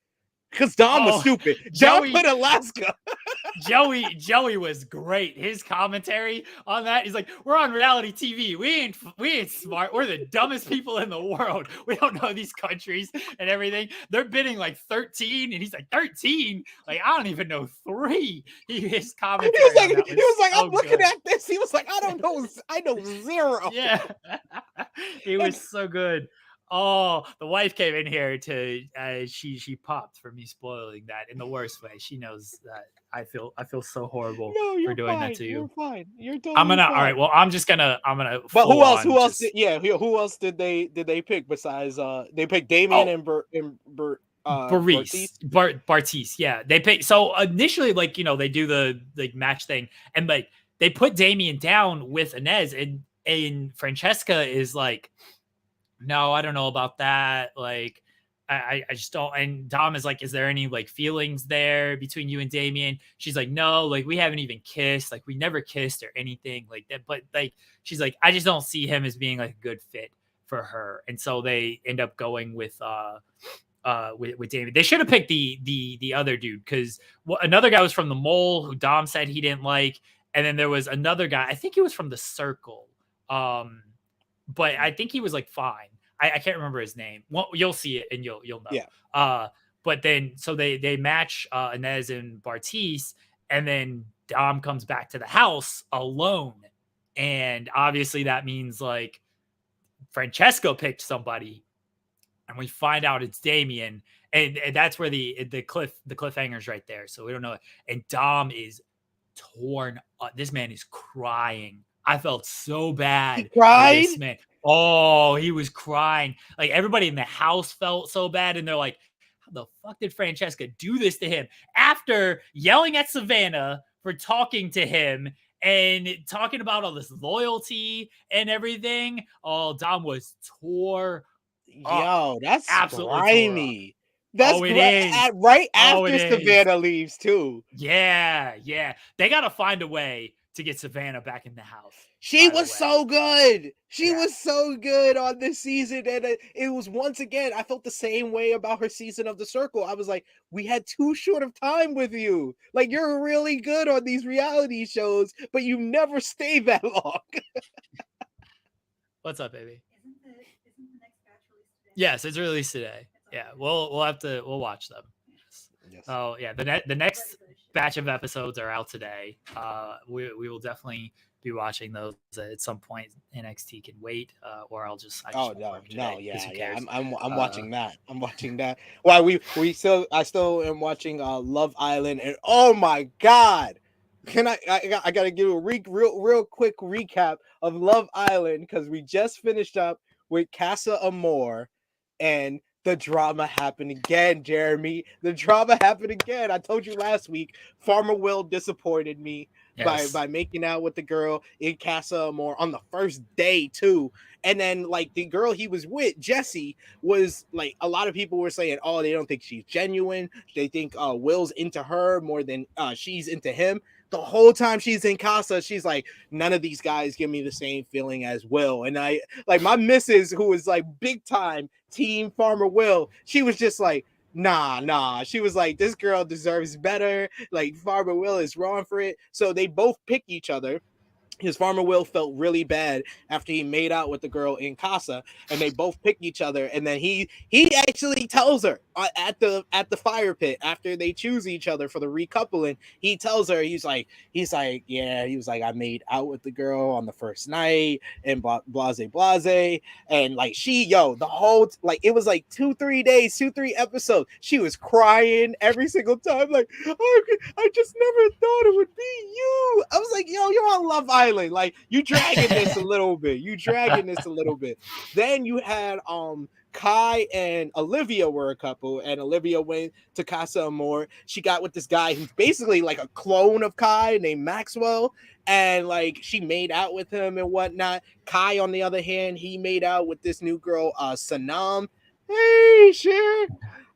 Because Dom was stupid. Dom put Alaska. Joey was great. His commentary on that, he's like, "We're on reality TV. We ain't smart. We're the dumbest people in the world. We don't know these countries and everything. They're bidding like 13, and he's like 13. Like I don't even know 3." His commentary. He was like, I'm looking at this. He was like, I don't know. I know 0. Yeah, he was so good. Oh, the wife came in here to she popped for me spoiling that in the worst way. She knows that I feel so horrible for doing that to you. You're fine. You're totally I'm gonna fine. all right. Well, I'm gonna. But who else? Who else? Who else did they pick besides they picked Damian and Bartise. Yeah, they picked. So initially, like they do the match thing, and like they put Damian down with Inez, and Francesca is like, no, I don't know about that. Like, I just don't. And Dom is like, is there any like feelings there between you and Damian? She's like, no, like we haven't even kissed. Like we never kissed or anything like that. But like, she's like, I just don't see him as being like a good fit for her. And so they end up going with Damian. They should have picked the other dude because another guy was from the Mole who Dom said he didn't like. And then there was another guy, I think he was from the Circle. But I think he was like fine. I can't remember his name. Well, you'll see it and you'll know. Yeah. But then so they match Inez and Bartise, and then Dom comes back to the house alone, and obviously that means like Francesco picked somebody, and we find out it's Damian, and that's where the cliffhanger's right there. So we don't know. And Dom is torn up. This man is crying. I felt so bad. He cried? This man. Oh, he was crying. Like everybody in the house felt so bad, and they're like, "How the fuck did Francesca do this to him?" After yelling at Savannah for talking to him and talking about all this loyalty and everything. Oh, Dom was tore. Yo, that's absolutely grimy. That's right after Savannah leaves too. Yeah. They got to find a way to get Savannah back in the house. She was so good. She was so good on this season. And it was once again, I felt the same way about her season of The Circle. I was like, we had too short of time with you. Like, you're really good on these reality shows, but you never stay that long. What's up, baby? Isn't the next batch released today? Yes, it's released today. Yeah, we'll watch them. Yes. Oh yeah, the next batch of episodes are out today. We will definitely be watching those at some point. NXT can wait, or I'm watching that. I'm watching that. Well, I still am watching Love Island, and oh my god, I gotta give a real quick recap of Love Island because we just finished up with Casa Amor, and the drama happened again, Jeremy. The drama happened again. I told you last week, Farmer Will disappointed me by making out with the girl in Casa Amor on the first day too. And then like the girl he was with, Jessie, was like, a lot of people were saying, oh, they don't think she's genuine. They think Will's into her more than she's into him. The whole time she's in Casa, she's like, none of these guys give me the same feeling as Will. And I like my missus, who was like big time team Farmer Will, she was just like, nah. She was like, this girl deserves better. Like Farmer Will is wrong for it. So they both pick each other. His Farmer Will felt really bad after he made out with the girl in Casa, and they both pick each other. And then he actually tells her at the fire pit after they choose each other for the recoupling. He tells her, he's like, I made out with the girl on the first night and blase, and like the whole like it was like 2-3 days, 2-3 episodes. She was crying every single time, like, oh, I just never thought it would be you. I was like, yo, you're on Love Island. Like you dragging this a little bit. Then you had Kai and Olivia were a couple, and Olivia went to Casa Amor. She got with this guy who's basically like a clone of Kai named Maxwell, and like she made out with him and whatnot. Kai, on the other hand, he made out with this new girl, Sanam. Hey, sure.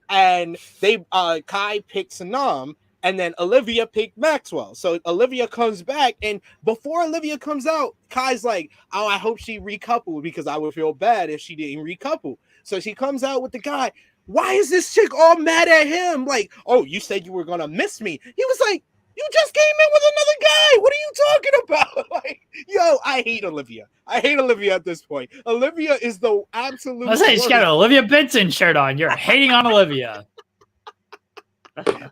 And they Kai picked Sanam, and then Olivia picked Maxwell. So Olivia comes back, and before Olivia comes out, Kai's like, "Oh, I hope she recoupled because I would feel bad if she didn't recouple." So she comes out with the guy. Why is this chick all mad at him? Like, oh, you said you were gonna miss me. He was like, you just came in with another guy. What are you talking about? Like, yo, I hate Olivia. I hate Olivia at this point. Olivia is the absolute. I was saying, she's got an Olivia Benson shirt on. You're hating on Olivia.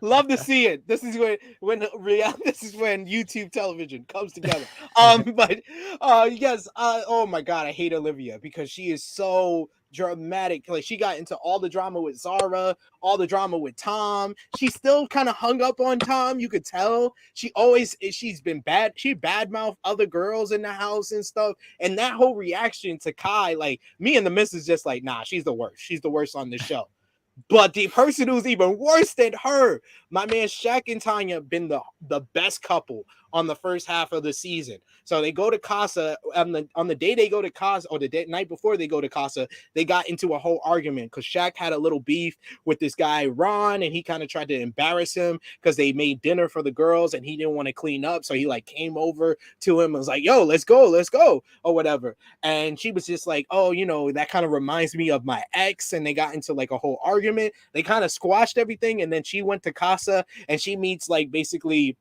Love to see it. This is when this is when YouTube television comes together. But yes, oh my god, I hate Olivia because she is so dramatic. Like, she got into all the drama with Zara, all the drama with Tom. She's still kind of hung up on Tom. You could tell she's been bad. She badmouthed other girls in the house and stuff. And that whole reaction to Kai, like, me and the missus just like, nah, she's the worst. She's the worst on this show. But the person who's even worse than her, my man Shaq and Tanya, have been the best couple on the first half of the season. So they go to Casa on the day they go to Casa, or the night before they go to Casa, they got into a whole argument because Shaq had a little beef with this guy Ron, and he kind of tried to embarrass him because they made dinner for the girls and he didn't want to clean up. So he like came over to him and was like, "Yo, let's go," or whatever. And she was just like, "Oh, you know, that kind of reminds me of my ex," and they got into like a whole argument. They kind of squashed everything, and then she went to Casa and she meets like basically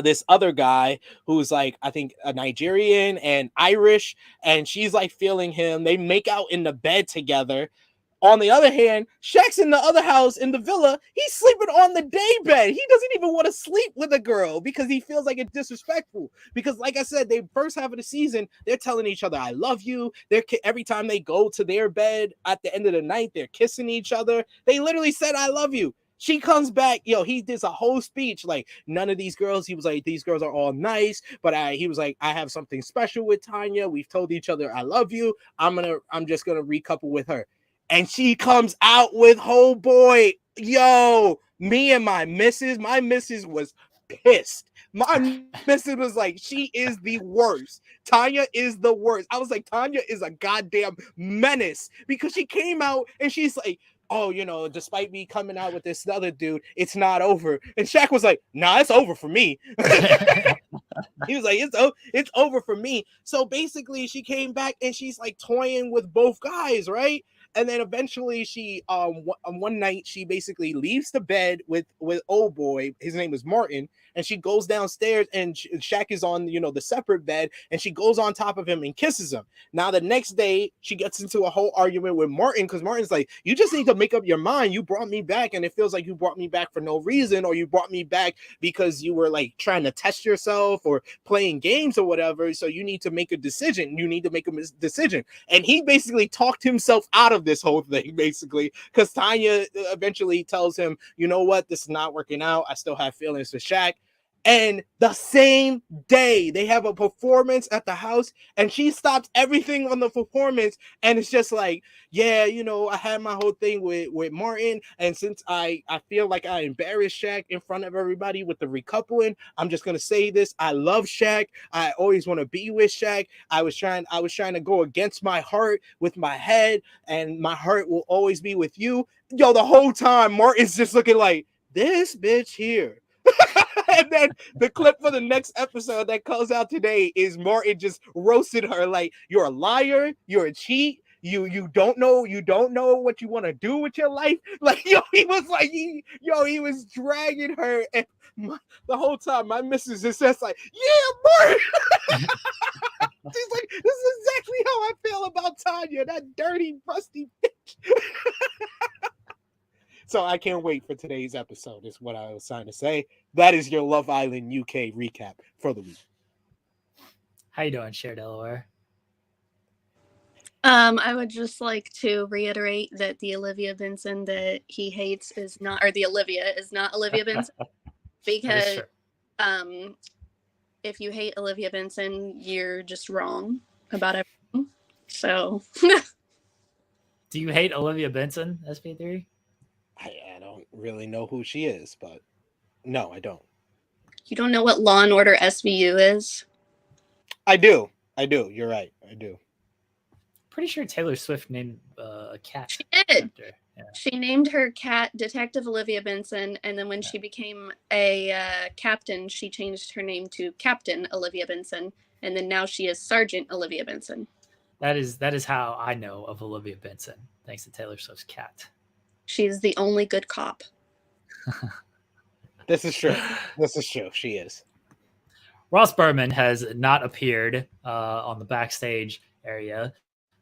this other guy who's like, I think, a Nigerian and Irish, and she's like feeling him. They make out in the bed together. On the other hand, Shaq's in the other house in the villa. He's sleeping on the day bed. He doesn't even want to sleep with a girl because he feels like it's disrespectful. Because, like I said, the first half of the season, they're telling each other, "I love you." Every time they go to their bed at the end of the night, they're kissing each other. They literally said, "I love you." She comes back, he did a whole speech like, none of these girls, he was like, these girls are all nice, but he was like, I have something special with Tanya. We've told each other I love you. I'm just gonna recouple with her. And she comes out with whole boy. Yo, me and my missus was pissed. My missus was like, she is the worst. Tanya is the worst. I was like, Tanya is a goddamn menace because she came out and she's like, "Oh, you know, despite me coming out with this other dude, it's not over." And Shaq was like, "Nah, it's over for me." He was like, it's over for me. So basically she came back and she's like toying with both guys, right? And then eventually she one night she basically leaves the bed with old boy. His name is Martin, and she goes downstairs and Shaq is on the separate bed, and she goes on top of him and kisses him. Now the next day she gets into a whole argument with Martin because Martin's like, "You just need to make up your mind. You brought me back, and it feels like you brought me back for no reason, or you brought me back because you were like trying to test yourself or playing games or whatever. So you need to make a decision. You need to make a decision." And he basically talked himself out of this whole thing, basically, because Tanya eventually tells him, "You know what? This is not working out. I still have feelings for Shaq." And the same day they have a performance at the house, and she stops everything on the performance, and it's just like, "Yeah, I had my whole thing with Martin, and since I feel like I embarrassed Shaq in front of everybody with the recoupling, I'm just gonna say this: I love Shaq. I always want to be with Shaq. I was trying to go against my heart with my head, and my heart will always be with you." Yo, the whole time Martin's just looking like this bitch here. And then the clip for the next episode that comes out today is Martin just roasted her like, "You're a liar, you're a cheat, you don't know what you want to do with your life." Like, he was like, he was dragging her, and the whole time my missus is just like, "Yeah, Martin." She's like, "This is exactly how I feel about Tanya, that dirty, rusty bitch." So I can't wait for today's episode, is what I was trying to say. That is your Love Island UK recap for the week. How you doing, Cher Delaware? I would just like to reiterate that the Olivia Benson that he hates is not Olivia Benson, because if you hate Olivia Benson, you're just wrong about everything. So Do you hate Olivia Benson, SP3? I don't really know who she is, but no, I don't. You don't know what Law and Order SVU is? I do. You're right. I do. Pretty sure Taylor Swift named a cat. She did. Yeah. She named her cat Detective Olivia Benson, and then when she became a captain, she changed her name to Captain Olivia Benson, and then now she is Sergeant Olivia Benson. That is how I know of Olivia Benson, thanks to Taylor Swift's cat. She's the only good cop. This is true. She is. Ross Berman has not appeared on the backstage area,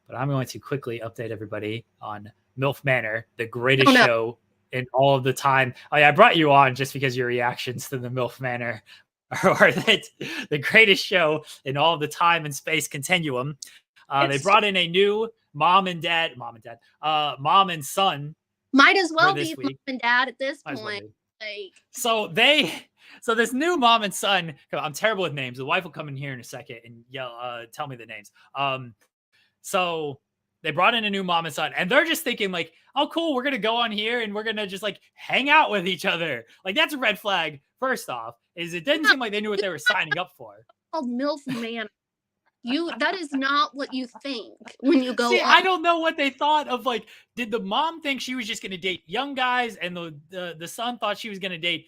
but I'm going to quickly update everybody on MILF Manor, the greatest show in all of the time. Oh, yeah, I brought you on just because your reactions to the MILF Manor are that the greatest show in all of the time and space continuum. They brought in a new mom and son. Might as well be this mom and dad at this point. Well like, so this new mom and son. I'm terrible with names. The wife will come in here in a second and yell, tell me the names. So they brought in a new mom and son, and they're just thinking like, oh, cool, we're gonna go on here and we're gonna just like hang out with each other. Like that's a red flag. First off, is it didn't seem like they knew what they were signing up for. Called MILF Manor. That is not what you think when you go. See, I don't know what they thought of. Like, did the mom think she was just going to date young guys, and the son thought he was going to date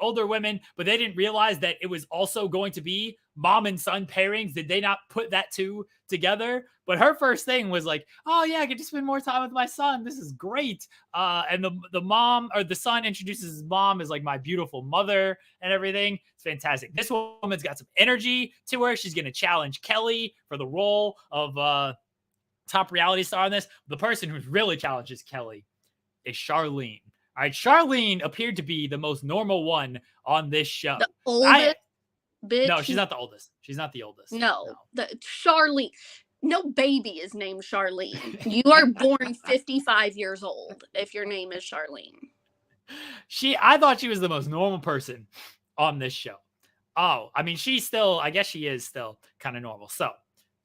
older women, but they didn't realize that it was also going to be mom and son pairings. Did they not put that two together? But her first thing was like, oh yeah, I get to spend more time with my son. This is great. And the mom or the son introduces his mom as like my beautiful mother and everything. It's fantastic. This woman's got some energy to her. She's going to challenge Kelly for the role of top reality star on this. The person who really challenges Kelly is Charlene. All right, Charlene appeared to be the most normal one on this show. The oldest bitch? No, she's not the oldest. She's not the oldest. No. The Charlene. No baby is named Charlene. You are born 55 years old if your name is Charlene. I thought she was the most normal person on this show. Oh, I mean, I guess she is still kind of normal. So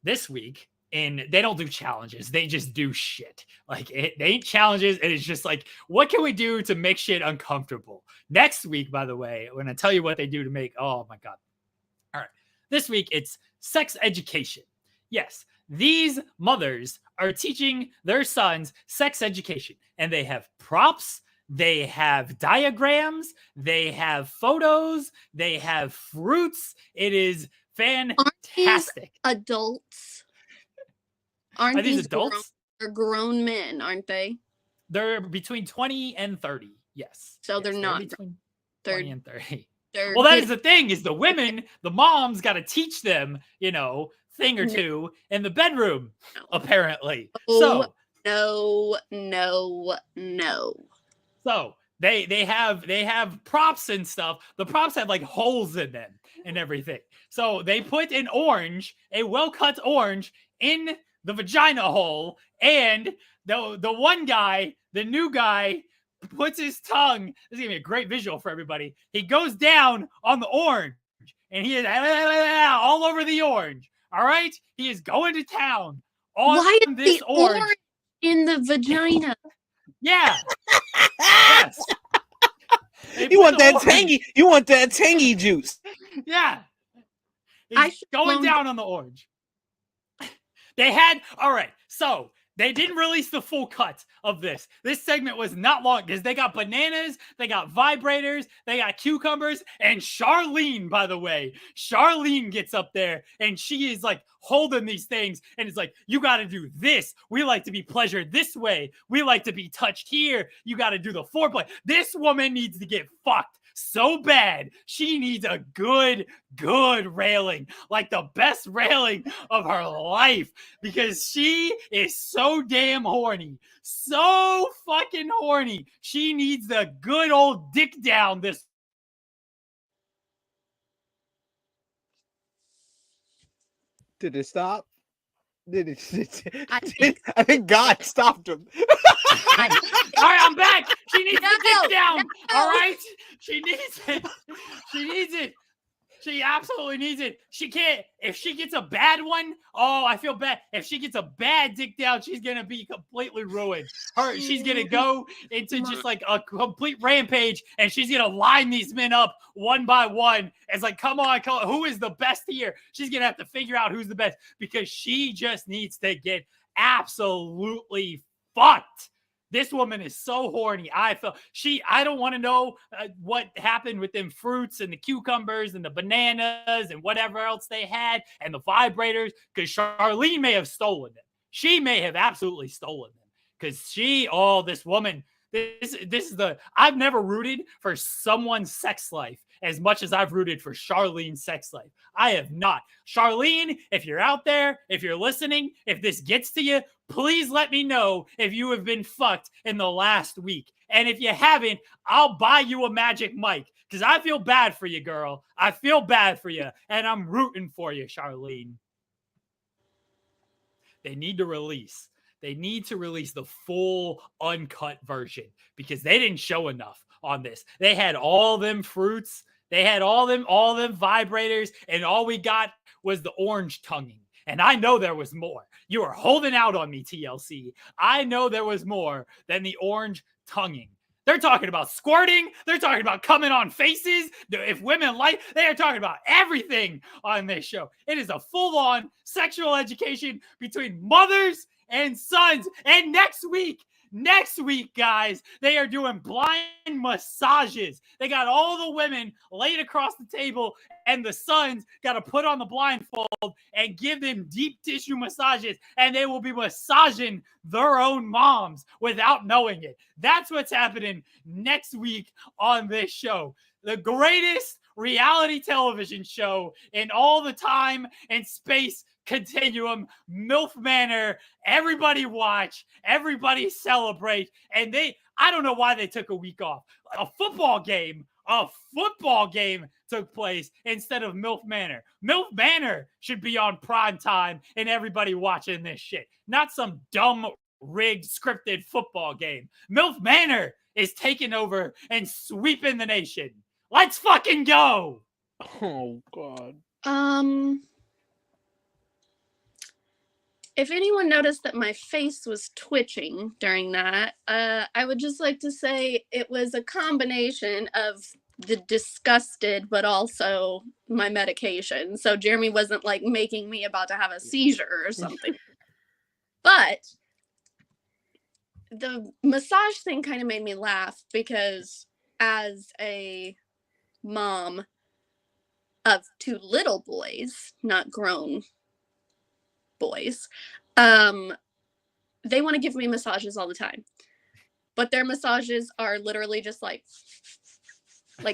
this week, and they don't do challenges. They just do shit. Like they ain't challenges. It is just like, what can we do to make shit uncomfortable? Next week, by the way, when I tell you what they do to make, oh my God. All right. This week, it's sex education. Yes, these mothers are teaching their sons sex education, and they have props. They have diagrams. They have photos. They have fruits. It is fantastic. Adults. Aren't are these adults? They're grown men, aren't they? They're between 20 and 30. Yes. So yes, they're not between 20 and 30. Well, that is the thing, is the women, the moms got to teach them, thing or two in the bedroom, apparently. Oh, no. So they have props and stuff. The props have like holes in them and everything. So they put a well-cut orange in the vagina hole, and the one guy, the new guy, puts his tongue. This is gonna be a great visual for everybody. He goes down on the orange, and he is all over the orange. All right, he is going to town on this orange in the vagina. Yeah. Yes. You want that tangy juice. Yeah. He's going down on the orange. All right, so they didn't release the full cut of this. This segment was not long because they got bananas, they got vibrators, they got cucumbers, and Charlene, by the way. Charlene gets up there and she is like holding these things and it's like, you got to do this. We like to be pleasured this way. We like to be touched here. You got to do the foreplay. This woman needs to get fucked so bad. She needs a good railing, like the best railing of her life, because she is so damn horny, so fucking horny. She needs the good old dick down. This did it stop? I think God stopped him. All right, I'm back. She needs to dick down. All right, she needs it. She needs it. She absolutely needs it. She can't. If she gets a bad one, oh, I feel bad. If she gets a bad dick down, she's gonna be completely ruined. She's gonna go into just like a complete rampage, and she's gonna line these men up one by one. It's like, come on, who is the best here? She's gonna have to figure out who's the best because she just needs to get absolutely fucked. This woman is so horny. I don't want to know what happened with them fruits and the cucumbers and the bananas and whatever else they had and the vibrators because Charlene may have stolen them. She may have absolutely stolen them because this woman, this is I've never rooted for someone's sex life as much as I've rooted for Charlene's sex life. I have not. Charlene, if you're out there, if you're listening, if this gets to you, please let me know if you have been fucked in the last week. And if you haven't, I'll buy you a magic mic because I feel bad for you, girl. I feel bad for you, and I'm rooting for you, Charlene. They need to release the full uncut version because they didn't show enough on this. They had all them fruits. They had all them vibrators, and all we got was the orange tonguing. And I know there was more. You are holding out on me, TLC. I know there was more than the orange tonguing. They're talking about squirting. They're talking about coming on faces. If women like, they are talking about everything on this show. It is a full-on sexual education between mothers and sons. And next week, guys, they are doing blind massages. They got all the women laid across the table, and the sons got to put on the blindfold and give them deep tissue massages, and they will be massaging their own moms without knowing it. That's what's happening next week on this show. The greatest reality television show in all the time and space continuum, MILF Manor. Everybody watch, everybody celebrate. And I don't know why they took a week off. A football game took place instead of MILF Manor. MILF Manor should be on prime time and everybody watching this shit, not some dumb rigged scripted football game. MILF Manor is taking over and sweeping the nation. Let's fucking go. Oh God. If anyone noticed that my face was twitching during that, I would just like to say it was a combination of the disgusted, but also my medication. So Jeremy wasn't like making me about to have a seizure or something. But the massage thing kind of made me laugh because as a mom of two little boys, not grown boys, they want to give me massages all the time, but their massages are literally just like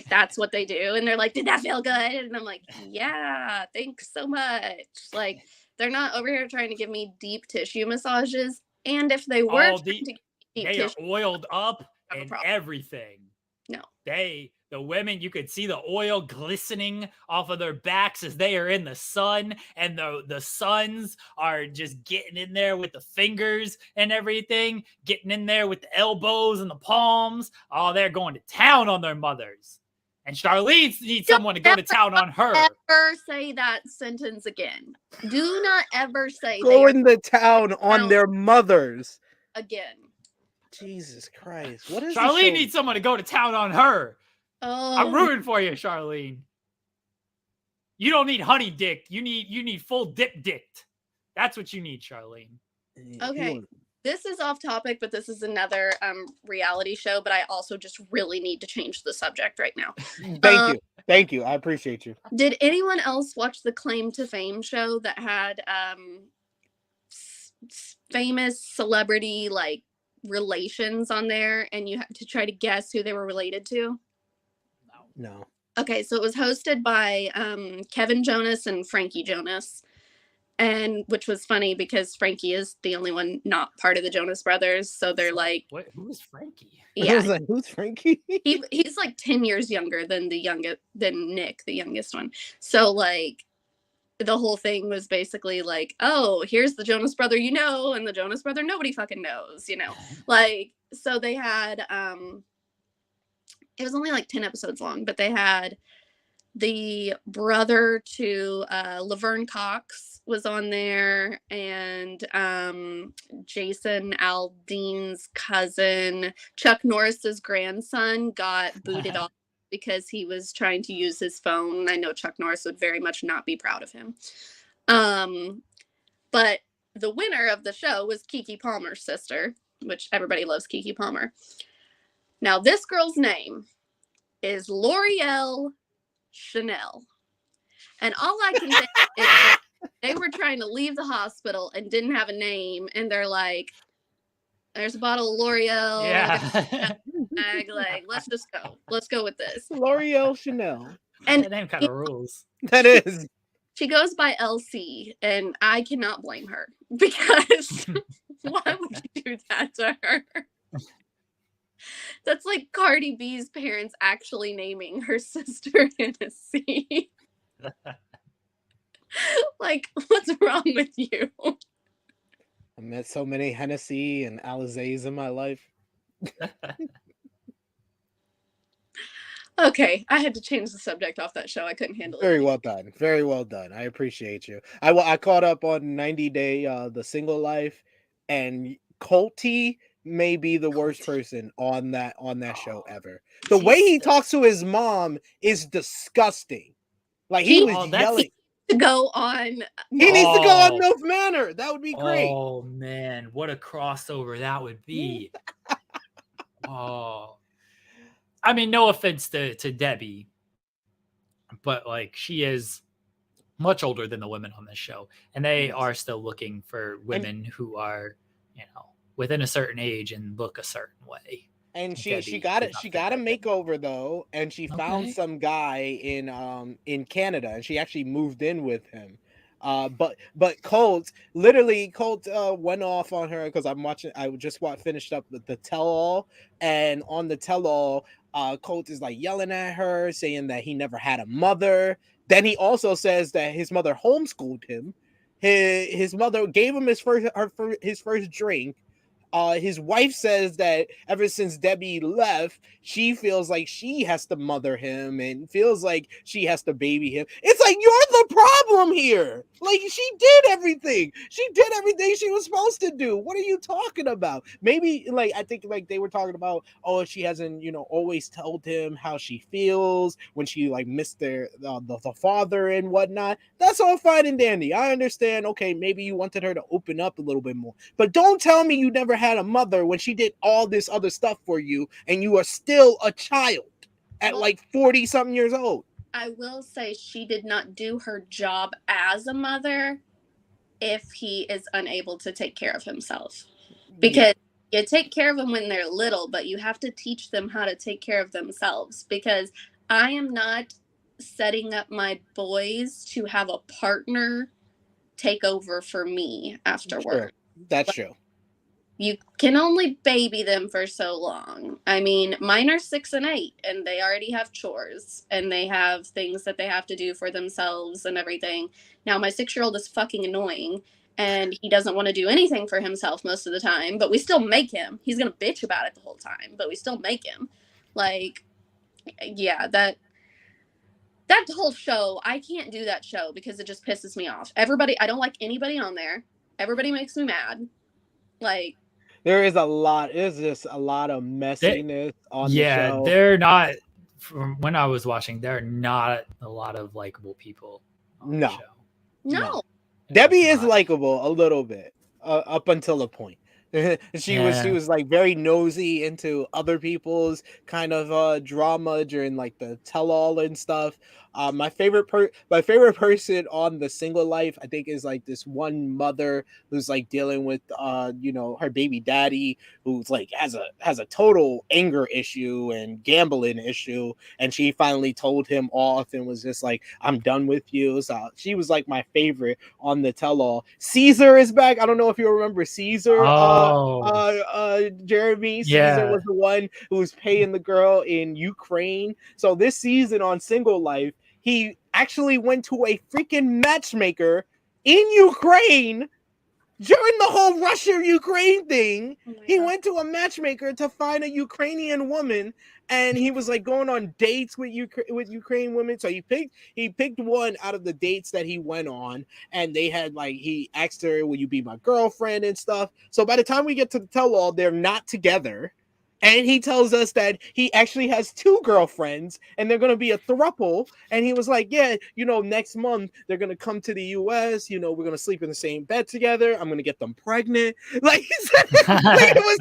that's what they do, and they're like, did that feel good? And I'm like, yeah, thanks so much. Like, they're not over here trying to give me deep tissue massages, and if they were deep they tissue, are oiled up and everything. No, the women, you could see the oil glistening off of their backs as they are in the sun, and the sons are just getting in there with the fingers and everything, getting in there with the elbows and the palms. Oh, they're going to town on their mothers. And Charlene needs someone to go to town on her. Ever say that sentence again. Do not ever say going to town on their mothers. Again. Jesus Christ. What is Charlene needs someone to go to town on her. Oh. I'm rooting for you, Charlene. You don't need honey dick. You need full dip dicked. That's what you need, Charlene. Okay. This is off topic, but this is another reality show, but I also just really need to change the subject right now. Thank you. I appreciate you. Did anyone else watch the Claim to Fame show that had famous celebrity like relations on there, and you had to try to guess who they were related to? No. Okay, so it was hosted by Kevin Jonas and Frankie Jonas, and which was funny because Frankie is the only one not part of the Jonas Brothers, so they're like, "What? Who is Frankie?" Yeah, I was like, who's Frankie? he's like 10 years younger than Nick, the youngest one. So like, the whole thing was basically like, oh, here's the Jonas Brother, and the Jonas Brother nobody fucking knows, like. So they had it was only like 10 episodes long, but they had the brother to Laverne Cox was on there, and Jason Aldean's cousin, Chuck Norris's grandson, got booted off because he was trying to use his phone. I know Chuck Norris would very much not be proud of him. But the winner of the show was Keke Palmer's sister, which everybody loves Keke Palmer. Now, this girl's name is L'Oreal Chanel. And all I can think is that they were trying to leave the hospital and didn't have a name. And they're like, there's a bottle of L'Oreal. Yeah. Like, let's just go. Let's go with this. L'Oreal Chanel. And that name kind of rules. That is. She goes by LC, and I cannot blame her because why would you do that to her? That's like Cardi B's parents actually naming her sister Hennessy. Like, what's wrong with you? I met so many Hennessy and Alizés in my life. Okay, I had to change the subject off that show. I couldn't handle it. Very well done. Very well done. I appreciate you. I caught up on 90 Day, The Single Life, and Colty may be the worst person on that show ever. The way he talks to his mom is disgusting. Like he was yelling. To go on. He needs to go on MILF Manor. That would be great. Oh man, what a crossover that would be. I mean, no offense to Debbie, but like she is much older than the women on this show, and they are still looking for women who are, within a certain age and look a certain way. And she got a makeover though, and she found some guy in Canada, and she actually moved in with him. But Colt went off on her because I just finished up the tell-all, and on the tell-all, Colt is like yelling at her, saying that he never had a mother. Then he also says that his mother homeschooled him. His mother gave him his first drink. His wife says that ever since Debbie left, she feels like she has to mother him and feels like she has to baby him. It's like, you're the problem here. Like, she did everything. She did everything she was supposed to do. What are you talking about? Maybe, like, I think, like, they were talking about, she hasn't, always told him how she feels when she, like, missed the father and whatnot. That's all fine and dandy. I understand, okay, maybe you wanted her to open up a little bit more. But don't tell me you never had a mother when she did all this other stuff for you and you are still a child at like 40 something years old. I will say she did not do her job as a mother if he is unable to take care of himself, because you take care of them when they're little, but you have to teach them how to take care of themselves, because I am not setting up my boys to have a partner take over for me afterward. Sure. That's true. You can only baby them for so long. I mean, mine are 6 and 8, and they already have chores, and they have things that they have to do for themselves and everything. Now, my 6-year-old is fucking annoying, and he doesn't want to do anything for himself most of the time, but we still make him. He's going to bitch about it the whole time, but we still make him. Like, yeah, that whole show, I can't do that show because it just pisses me off. I don't like anybody on there. Everybody makes me mad. Like, there's just a lot of messiness on the show. Yeah, they're not, from when I was watching, there are not a lot of likable people on the show. No. Debbie is likable a little bit up until a point. She was like very nosy into other people's kind of drama during like the tell-all and stuff. My favorite person on The Single Life, I think, is like this one mother who's like dealing with her baby daddy, who's like has a total anger issue and gambling issue, and she finally told him off and was just like, I'm done with you. So she was like my favorite on the tell-all. Caesar is back. I don't know if you remember Caesar. Jeremy. Caesar was the one who was paying the girl in Ukraine. So this season on Single Life, he actually went to a freaking matchmaker in Ukraine During the whole Russia-Ukraine thing, Oh my he God. went to a matchmaker to find a Ukrainian woman, and he was like going on dates with Ukrainian women. So he picked one out of the dates that he went on, and they had like he asked her, "Will you be my girlfriend?" and stuff. So by the time we get to the tell-all, they're not together. And he tells us that he actually has 2 girlfriends and they're going to be a throuple. And he was like, yeah, next month they're going to come to the US. We're going to sleep in the same bed together. I'm going to get them pregnant. Like he said it like it was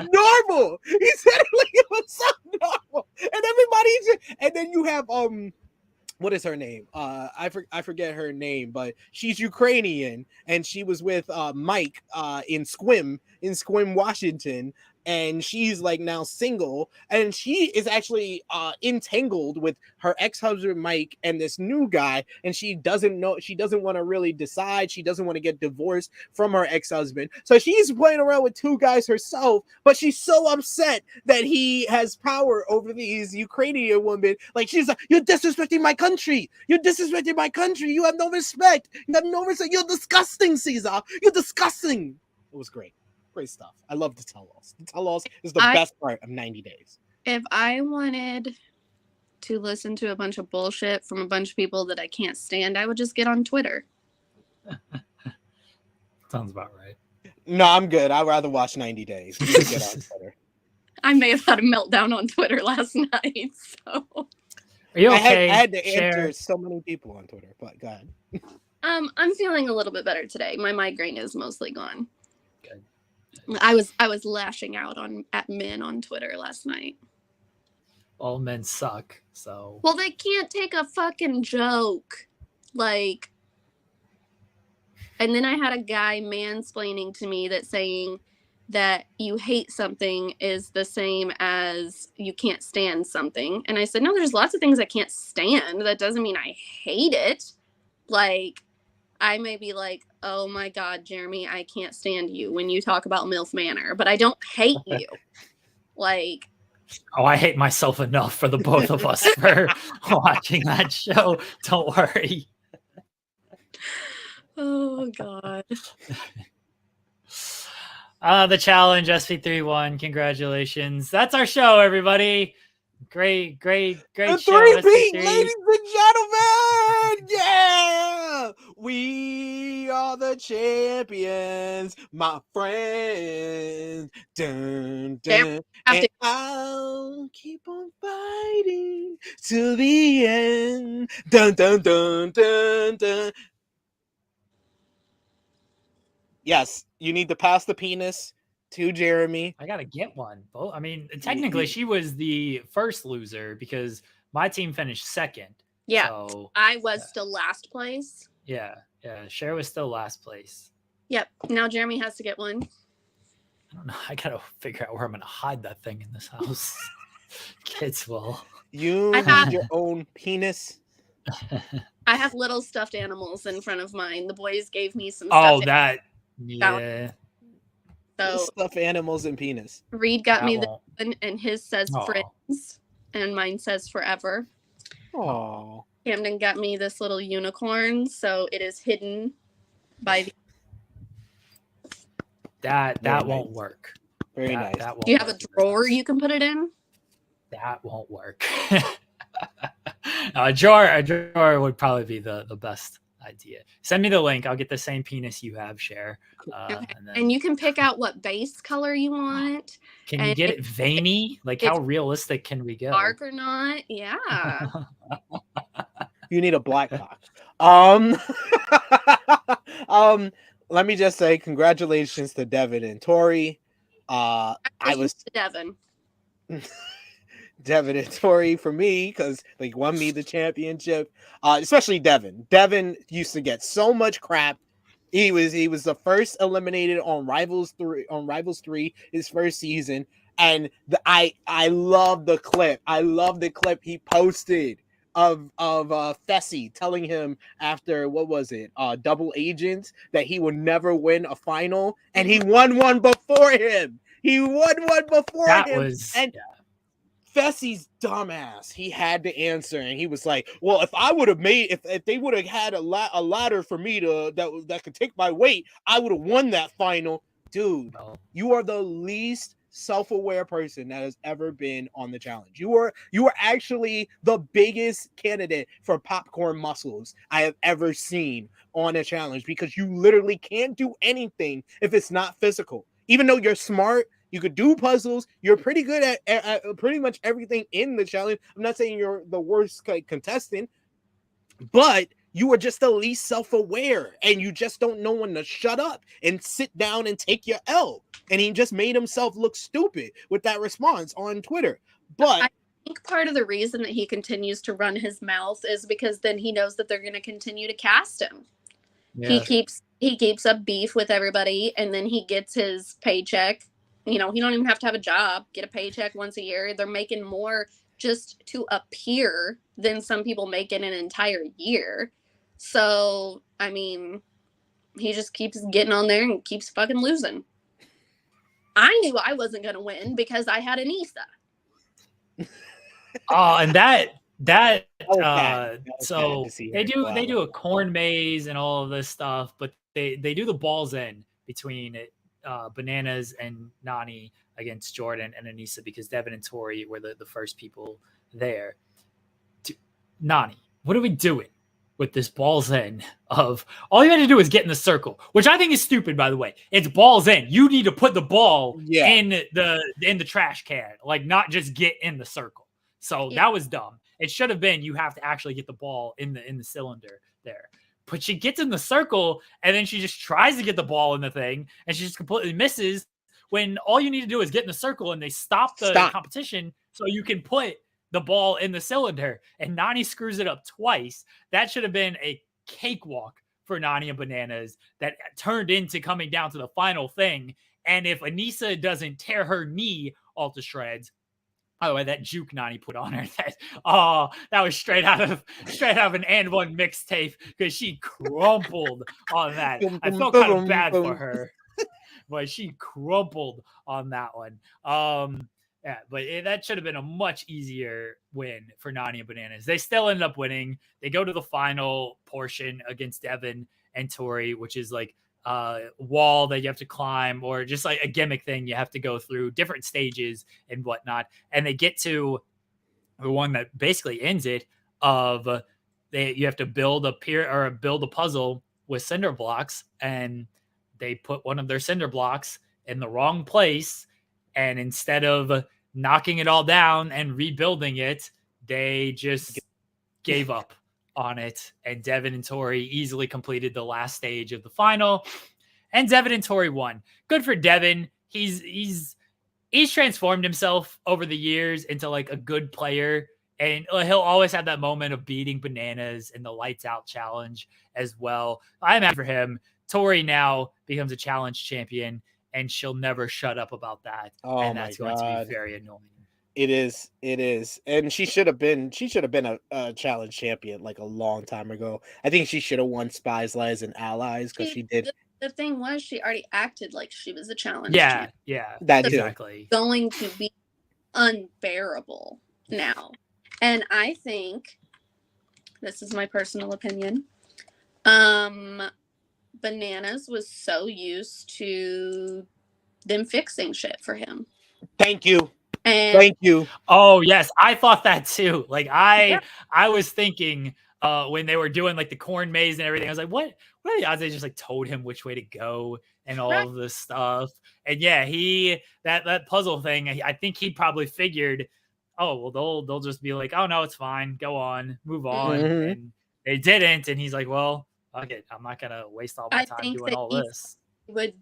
normal. He said it like it was so normal. And and then you have, what is her name? I forget her name, but she's Ukrainian and she was with Mike in Squim, Washington. And she's like now single, and she is actually entangled with her ex-husband Mike and this new guy, and she doesn't want to really decide. She doesn't want to get divorced from her ex-husband, so she's playing around with 2 guys herself, but she's so upset that he has power over these Ukrainian women. Like she's like, you're disrespecting my country, you have no respect, you're disgusting, Caesar, you're disgusting. It was great stuff. I love the tell-alls. The tell-alls is the best part of 90 days. If I wanted to listen to a bunch of bullshit from a bunch of people that I can't stand, I would just get on Twitter. Sounds about right. No, I'm good. I'd rather watch 90 days. You can get on Twitter. I may have had a meltdown on Twitter last night, so. Are you okay? I had to answer so many people on Twitter, but go ahead. I'm feeling a little bit better today. My migraine is mostly gone. Good. I was lashing out at men on Twitter last night. All men suck, so. Well, they can't take a fucking joke. Like, and then I had a guy mansplaining to me that saying that you hate something is the same as you can't stand something. And I said, no, there's lots of things I can't stand. That doesn't mean I hate it. Like, I may be like, oh my God, Jeremy, I can't stand you when you talk about MILF Manor, but I don't hate you. Like, oh, I hate myself enough for the both of us for watching that show. Don't worry. oh God. The challenge, SV3-1. Congratulations. That's our show, everybody. Great The show. 3-peat, SV3. ladies and gentlemen. Yeah. We are the champions, my friends. Dun, dun. And I'll keep on fighting to the end. Dun, dun, dun, dun, dun. Yes, you need to pass the penis to Jeremy. I gotta get one. Well, I mean, technically, she was the first loser because my team finished second. Yeah, so, I was still last place. Yeah. Cher was still last place. Yep. Now Jeremy has to get one. I don't know. I gotta figure out where I'm gonna hide that thing in this house. Kids will. You have your own penis. I have little stuffed animals in front of mine. The boys gave me some. That. Yeah. So stuffed animals and penis. Reed got me the one, and his says friends, and mine says forever. Oh. Camden got me this little unicorn, so it is hidden by the. That won't work. Very nice. Do you have a drawer you can put it in? That won't work. A drawer would probably be the best idea. Send me the link. I'll get the same penis you have, Cher. Okay. And you can pick out what base color you want. Can you get it veiny? Like, how realistic can we go? Dark or not? Yeah. You need a black cock. Let me just say congratulations to Devin and Tori. Devin. Devin and Tori for me because they won me the championship. Especially Devin. Devin used to get so much crap. He was the first eliminated on Rivals 3, his first season, and I love the clip. I love the clip he posted of Fessy telling him after Double Agents that he would never win a final, and he won one before him. Fessy's dumbass, he had to answer, and he was like, "Well, if I would have made, if they would have had a ladder for me to that could take my weight, I would have won that final." Dude, you are the least self-aware person that has ever been on the challenge. You are actually the biggest candidate for popcorn muscles I have ever seen on a challenge, because you literally can't do anything if it's not physical. Even though you're smart, you could do puzzles, you're pretty good at pretty much everything in the challenge. I'm not saying you're the worst contestant, but you are just the least self-aware, and you just don't know when to shut up and sit down and take your L. And he just made himself look stupid with that response on Twitter. But I think part of the reason that he continues to run his mouth is because then he knows that they're going to continue to cast him. Yeah. He keeps up beef with everybody, and then he gets his paycheck. You know, he don't even have to have a job, get a paycheck once a year. They're making more just to appear than some people make in an entire year. So, I mean, he just keeps getting on there and keeps fucking losing. I knew I wasn't going to win because I had Anissa. Oh, and so they do a corn maze and all of this stuff, but they do the balls in between Bananas and Nani against Jordan and Anissa, because Devin and Tori were the first people there. Nani, what are we doing with this balls in of all you had to do is get in the circle, which I think is stupid, by the way. It's balls in. You need to put the ball in the trash can, like not just get in the circle. So that was dumb. It should have been you have to actually get the ball in the cylinder there. But she gets in the circle, and then she just tries to get the ball in the thing, and she just completely misses, when all you need to do is get in the circle, and they stop the competition so you can put the ball in the cylinder. And Nani screws it up twice. That should have been a cakewalk for Nani and Bananas that turned into coming down to the final thing. And if Anissa doesn't tear her knee all to shreds, by the way, that juke Nani put on her, that was straight out of an And One mixtape, because she crumpled on that. I felt kind of bad for her, but she crumpled on that one. Yeah, but that should have been a much easier win for Nani and Bananas. They still ended up winning. They go to the final portion against Devin and Tori, which is like wall that you have to climb, or just like a gimmick thing you have to go through different stages and whatnot. And they get to the one that basically ends it of you have to build a puzzle with cinder blocks, and they put one of their cinder blocks in the wrong place, and instead of knocking it all down and rebuilding it, they just gave up on it, and Devin and Tori easily completed the last stage of the final, and Devin and Tori won. Good for Devin. He's transformed himself over the years into like a good player, and he'll always have that moment of beating Bananas in the lights out challenge as well. I'm happy for him. Tori now becomes a challenge champion, and she'll never shut up about that. And that's going to be very annoying. It is. And she should have been a challenge champion like a long time ago. I think she should have won Spies, Lies, and Allies, because she did. The thing was, she already acted like she was a challenge champion. Yeah. That exactly. Going to be unbearable now. And I think, this is my personal opinion, Bananas was so used to them fixing shit for him. Thank you. Thank you. Oh yes, I thought that too. Like I was thinking when they were doing like the corn maze and everything, I was like, what are the odds they just like told him which way to go and all of this stuff? And yeah, that puzzle thing, I think he probably figured, oh well, they'll just be like, oh no, it's fine, go on, move on. Mm-hmm. And they didn't, and he's like, well, fuck it, I'm not gonna waste all my time doing all this. Would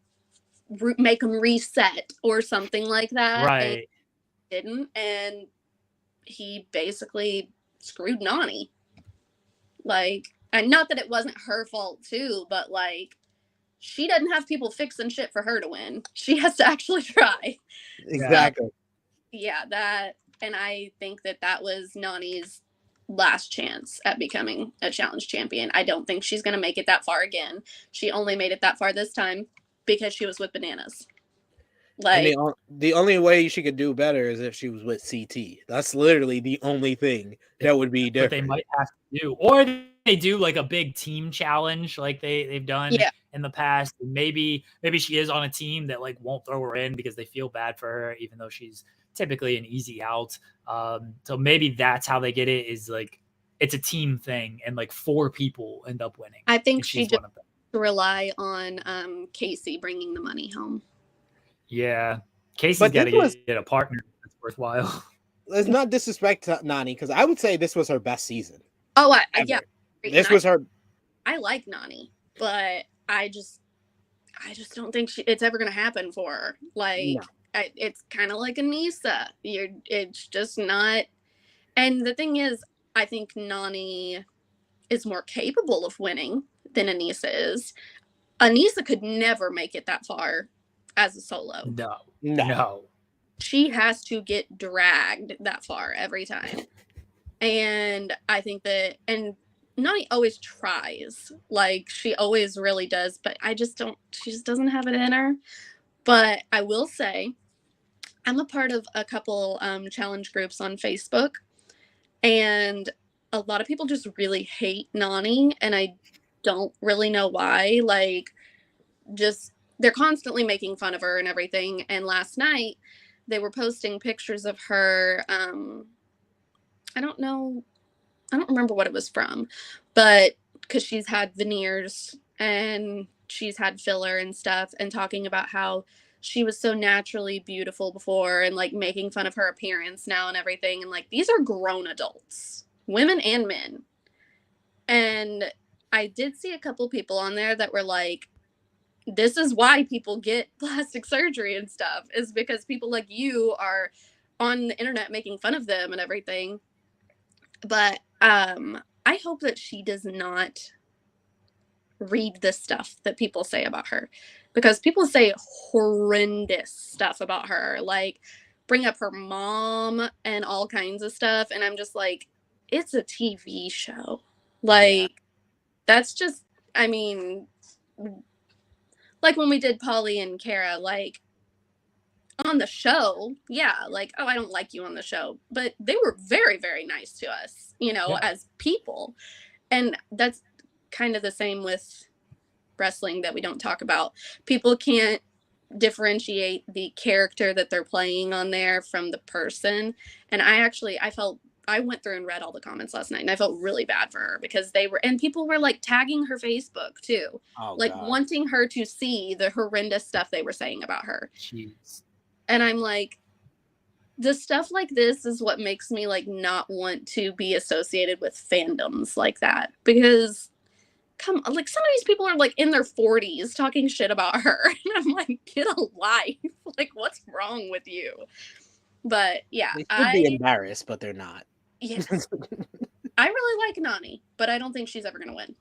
make him reset or something like that, right? Didn't, and he basically screwed Nani. Like, and not that it wasn't her fault too, but like, she doesn't have people fixing shit for her to win. She has to actually try. Exactly. And I think that was Nani's last chance at becoming a challenge champion. I don't think she's going to make it that far again. She only made it that far this time because she was with Bananas. And Like, the only way she could do better is if she was with CT. That's literally the only thing that would be What they different. might have to do, or they do like a big team challenge like they've done yeah, in the past. Maybe she is on a team that like won't throw her in because they feel bad for her, even though she's typically an easy out. So maybe that's how they get it, is like it's a team thing and like 4 people end up winning. I think And she she's just one of them. rely on Casey bringing the money home. Yeah. Casey's But got this to was, get a partner that's worthwhile. let's not disrespect Nani, because I would say this was her best season Oh, ever. yeah. This was her. I like Nani, but I just don't think it's ever gonna happen for her. Like, No. it's kind of like Anissa. It's just not. And the thing is, I think Nani is more capable of winning than Anissa is. Anissa could never make it that far as a solo. No. She has to get dragged that far every time. And I think that, and Nani always tries, like she always really does, but she just doesn't have it in her. But I will say, I'm a part of a couple challenge groups on Facebook, and a lot of people just really hate Nani, and I don't really know why. Like, just they're constantly making fun of her and everything. And last night they were posting pictures of her. I don't remember what it was from, but because she's had veneers and she's had filler and stuff, and talking about how she was so naturally beautiful before, and like making fun of her appearance now and everything. And like, these are grown adults, women and men. And I did see a couple people on there that were like, this is why people get plastic surgery and stuff, is because people like you are on the internet making fun of them and everything. But I hope that she does not read the stuff that people say about her, because people say horrendous stuff about her, like bring up her mom and all kinds of stuff. And I'm just like, it's a TV show. Like, that's just, I mean, like when we did Polly and Kara, like on the show, yeah, like, oh, I don't like you on the show, but they were very, very nice to us, as people. And that's kind of the same with wrestling that we don't talk about. People can't differentiate the character that they're playing on there from the person. And I went through and read all the comments last night, and I felt really bad for her, because people were like tagging her Facebook too, wanting her to see the horrendous stuff they were saying about her. Jeez. And I'm like, the stuff like this is what makes me like not want to be associated with fandoms like that, because come on, like some of these people are like in their 40s talking shit about her, and I'm like, get a life. Like, what's wrong with you? But yeah, They should be embarrassed, but they're not. Yes. I really like Nani, but I don't think she's ever gonna win.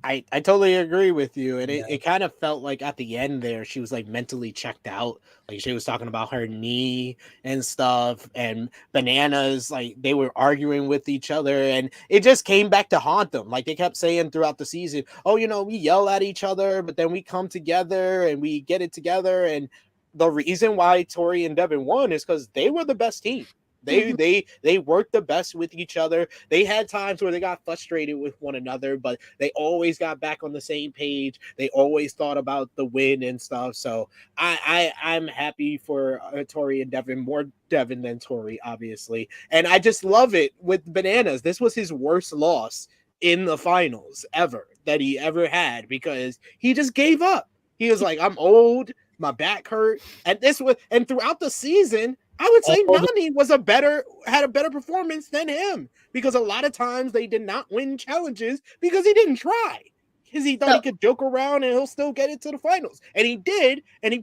I totally agree with you. And it kind of felt like at the end there, she was like mentally checked out. Like she was talking about her knee and stuff, and Bananas, like they were arguing with each other, and it just came back to haunt them. Like they kept saying throughout the season, oh, we yell at each other, but then we come together and we get it together. And the reason why Tori and Devin won is because they were the best team. They worked the best with each other. They had times where they got frustrated with one another, but they always got back on the same page. They always thought about the win and stuff. So I'm happy for Tori and Devin, more Devin than Tori, obviously. And I just love it with Bananas. This was his worst loss in the finals ever that he ever had, because he just gave up. He was like, I'm old, my back hurt. And throughout the season, I would say Nani had a better performance than him, because a lot of times they did not win challenges because he didn't try, because he thought he could joke around and he'll still get it to the finals. And he did. And he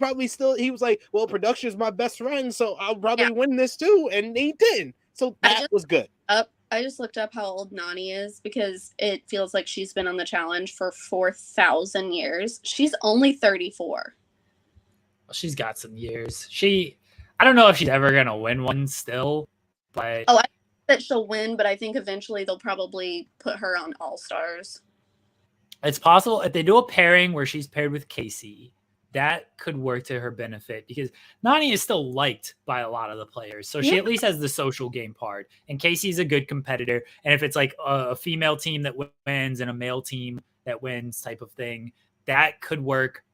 was like, well, production is my best friend, so I'll probably win this too. And he didn't. So that was good. I just looked up how old Nani is, because it feels like she's been on the challenge for 4,000 years. She's only 34. Well, she's got some years. I don't know if she's ever going to win one still, but I think that she'll win, but I think eventually they'll probably put her on All Stars. It's possible if they do a pairing where she's paired with Casey, that could work to her benefit because Nani is still liked by a lot of the players. So she at least has the social game part. And Casey's a good competitor. And if it's like a female team that wins and a male team that wins type of thing, that could work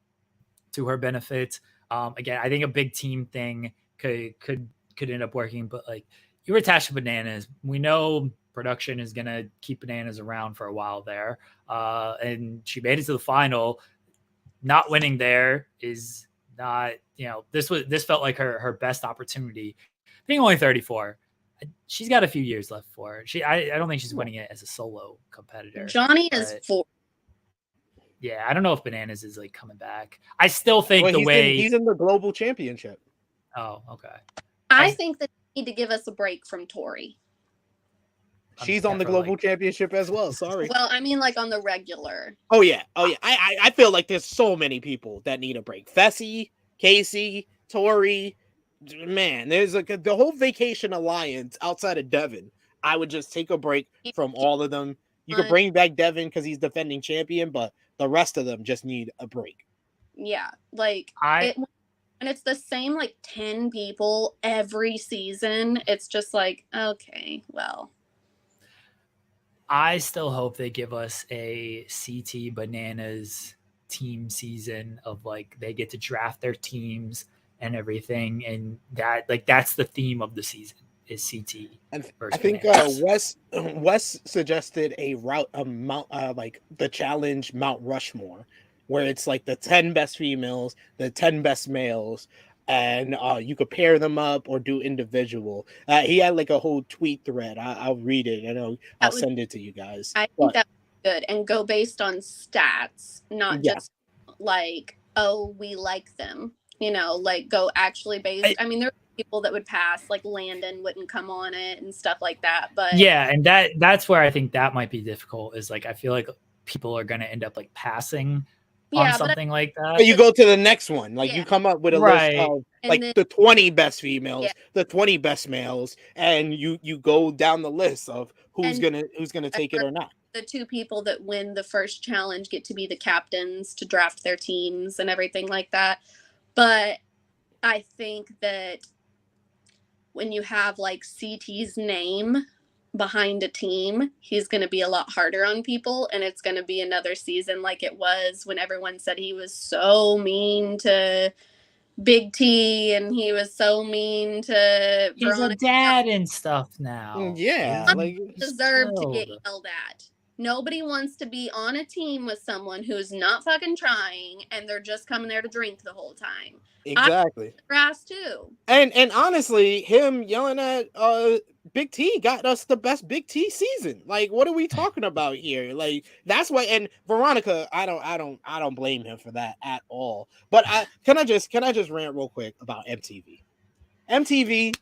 to her benefit. Again, I think a big team thing could end up working, but like you were attached to Bananas. We know production is going to keep Bananas around for a while there. And she made it to the final. Not winning there is not, this felt like her best opportunity. Being only 34, she's got a few years left for her. I don't think she's winning it as a solo competitor. Johnny is 4. Yeah, I don't know if Bananas is like coming back. I still think he's in the global championship. Oh, okay. I think that they need to give us a break from Tori. She's on the global championship as well. Sorry. Well, I mean, like on the regular. Oh yeah. I feel like there's so many people that need a break. Fessy, Casey, Tori, man. There's the whole Vacation Alliance outside of Devin. I would just take a break from all of them. You could bring back Devin because he's defending champion, but the rest of them just need a break. Yeah, and it's the same 10 people every season. It's just like, okay, well. I still hope they give us a CT Bananas team season of they get to draft their teams and everything, and that's the theme of the season is CT. And I think Wes suggested a route the challenge Mount Rushmore, where it's the 10 best females, the 10 best males, and you could pair them up or do individual. He had a whole tweet thread. I'll read it and I'll send it to you guys. I think that's good, and go based on stats, not just we like them. Go actually based. I mean, there are people that would pass, Landon wouldn't come on it and stuff like that. But yeah, and that's where I think that might be difficult. Is I feel like people are going to end up passing. On something like that. But you go to the next one. You come up with a list of the 20 best females, the 20 best males, and you go down the list of who's gonna take it or not. The 2 people that win the first challenge get to be the captains to draft their teams and everything like that. But I think that when you have CT's name behind a team, he's going to be a lot harder on people, and it's going to be another season like it was when everyone said he was so mean to Big T and he was so mean to he's Veronica. A dad and stuff now. Yeah, deserve to get yelled at. Nobody wants to be on a team with someone who's not fucking trying and they're just coming there to drink the whole time. Exactly. Grass too. And honestly, him yelling at Big T got us the best Big T season. What are we talking about here? That's why. And Veronica, I don't blame him for that at all. But can I just rant real quick about MTV? MTV,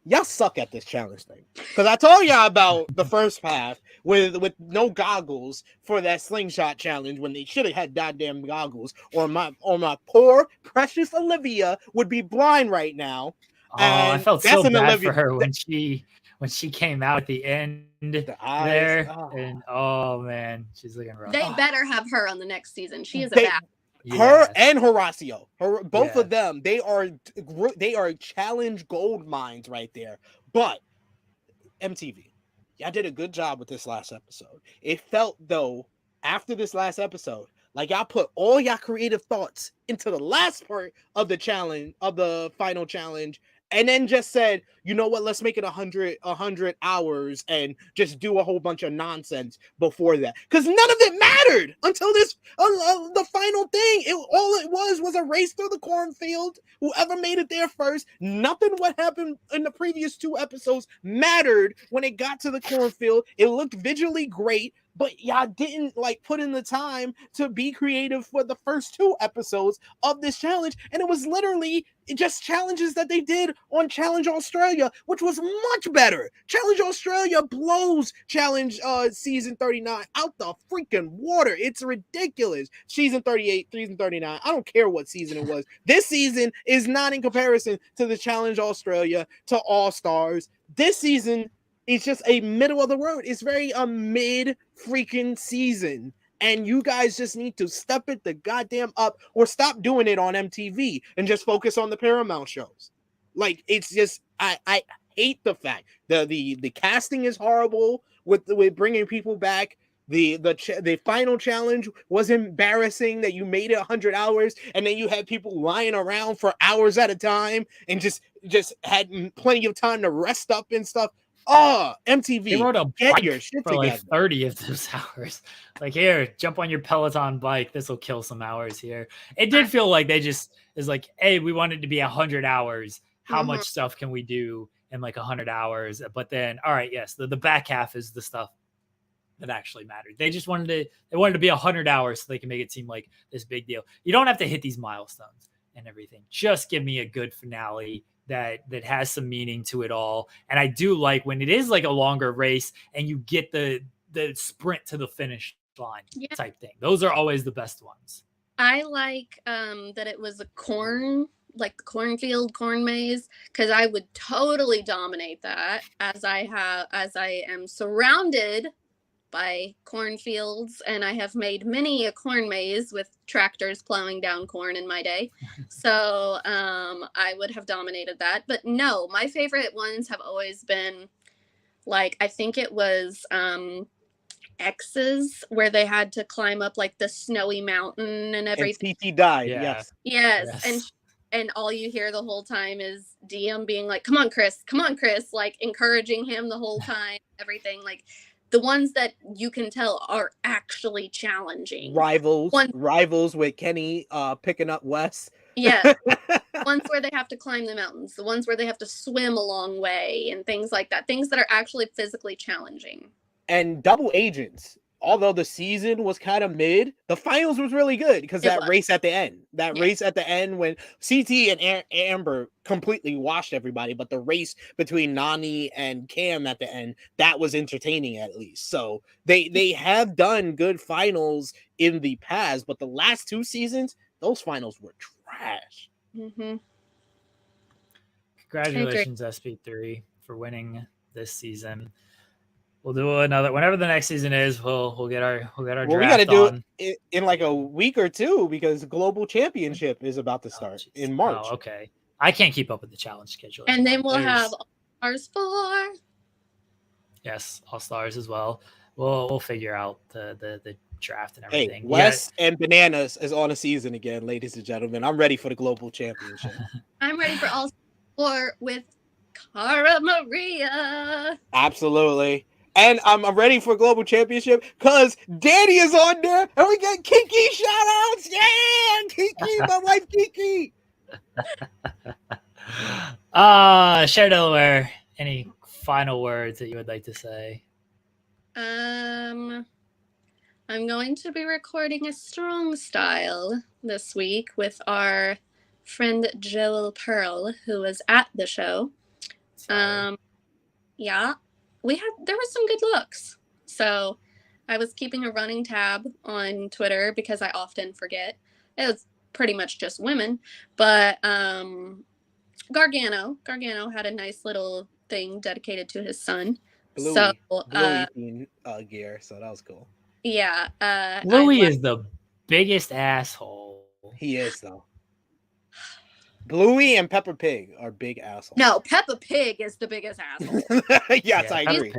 y'all suck at this challenge thing. Because I told y'all about the first half with no goggles for that slingshot challenge when they should have had goddamn goggles, or my poor precious Olivia would be blind right now. I felt so bad for her when she came out at the end there. And oh man, she's looking rough. They better have her on the next season. She is a bad. Her and Horacio, both of them, they are challenge gold mines right there. But MTV, y'all did a good job with this last episode. It felt though, after this last episode, y'all put all y'all creative thoughts into the last part of the challenge, of the final challenge, and then just said, you know what, let's make it 100 hours and just do a whole bunch of nonsense before that. Because none of it mattered until this, the final thing. All it was a race through the cornfield. Whoever made it there first, nothing what happened in the previous 2 episodes mattered when it got to the cornfield. It looked visually great, but y'all didn't put in the time to be creative for the first 2 episodes of this challenge. And it was literally just challenges that they did on Challenge Australia, which was much better. Challenge Australia blows Challenge season 39 out the freaking water. It's ridiculous. Season 38, season 39. I don't care what season it was. This season is not in comparison to the Challenge Australia, to All Stars. This season, it's just a middle of the road. It's very mid freaking season. And you guys just need to step it the goddamn up, or stop doing it on MTV and just focus on the Paramount shows. Like, it's just, I hate the fact the casting is horrible with bringing people back. The final challenge was embarrassing, that you made it 100 hours and then you had people lying around for hours at a time and just had plenty of time to rest up and stuff. Oh, MTV, They rode a get bike your shit for together. like 30 of those hours. Like, here, jump on your Peloton bike. This will kill some hours here. It did feel like they just is like, hey, we want it to be 100 hours. How much stuff can we do in like 100 hours? But then, all right, yes, the back half is the stuff that actually mattered. They just wanted to be 100 hours so they can make it seem like this big deal. You don't have to hit these milestones and everything. Just give me a good finale that has some meaning to it all. And I do like when it is like a longer race and you get the sprint to the finish line type thing. Those are always the best ones. I like that it was a like the cornfield, corn maze, because I would totally dominate that, as I am surrounded by cornfields, and I have made many a corn maze with tractors plowing down corn in my day. So I would have dominated that. But no, my favorite ones have always been, like, I think it was X's, where they had to climb up like the snowy mountain and everything. And TT died. Yeah. Yes. And all you hear the whole time is DM being like, come on, Chris, like encouraging him the whole time, everything. Like, the ones that you can tell are actually challenging. Rivals with Kenny picking up Wes. Yeah. Ones where they have to climb the mountains, the ones where they have to swim a long way and things like that. Things that are actually physically challenging. And Double Agents, although the season was kind of mid, the finals was really good because race at the end. Race at the end when CT and Amber completely washed everybody, but the race between Nani and Cam at the end, that was entertaining at least. So they have done good finals in the past, but the last 2 seasons, those finals were trash. Mm-hmm. Congratulations, SP3, for winning this season. We'll do another whenever the next season is. We'll get our draft. We got to do it in like a week or two because the Global Championship is about to start in March. Oh, okay. I can't keep up with the challenge schedule. And then we'll have All-Stars 4. Yes, All-Stars as well. We'll figure out the draft and everything. Hey, Wes and Bananas is on a season again, ladies and gentlemen. I'm ready for the Global Championship. I'm ready for All-Stars 4 with Cara Maria. Absolutely. And I'm ready for Global Championship because Danny is on there and we got Kiki shout outs. Yeah, Kiki, my wife Kiki. Cher Delaware, any final words that you would like to say? I'm going to be recording a Strong Style this week with our friend Joel Pearl, who was at the show. Yeah. There were some good looks. So I was keeping a running tab on Twitter because I often forget. It was pretty much just women. But Gargano had a nice little thing dedicated to his son. Bluey gear, so that was cool. Yeah. Bluey is the biggest asshole. He is, though. Bluey and Peppa Pig are big assholes. No, Peppa Pig is the biggest asshole. Yes, I agree.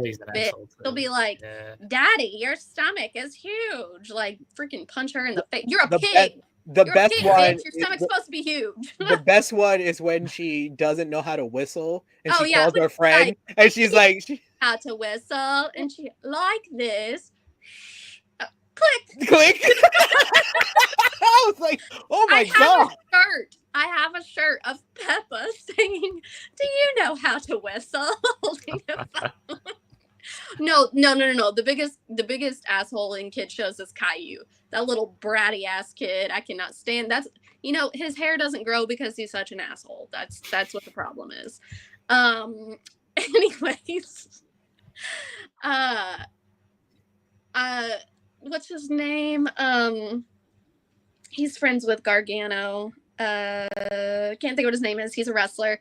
They'll be like, Daddy, your stomach is huge. Like, freaking punch her in the face. You're a pig. The best one. Bitch. Your stomach's supposed to be huge. The best one is when she doesn't know how to whistle and she calls her friend and she's like, how to whistle, and she like this. Click. I was like, oh my God. I have a shirt of Peppa saying, do you know how to whistle? Holding a phone. No. The biggest asshole in kid shows is Caillou. That little bratty ass kid. I cannot stand. That's, his hair doesn't grow because he's such an asshole. That's what the problem is. Anyways, what's his name? He's friends with Gargano. Can't think of what his name is. He's a wrestler.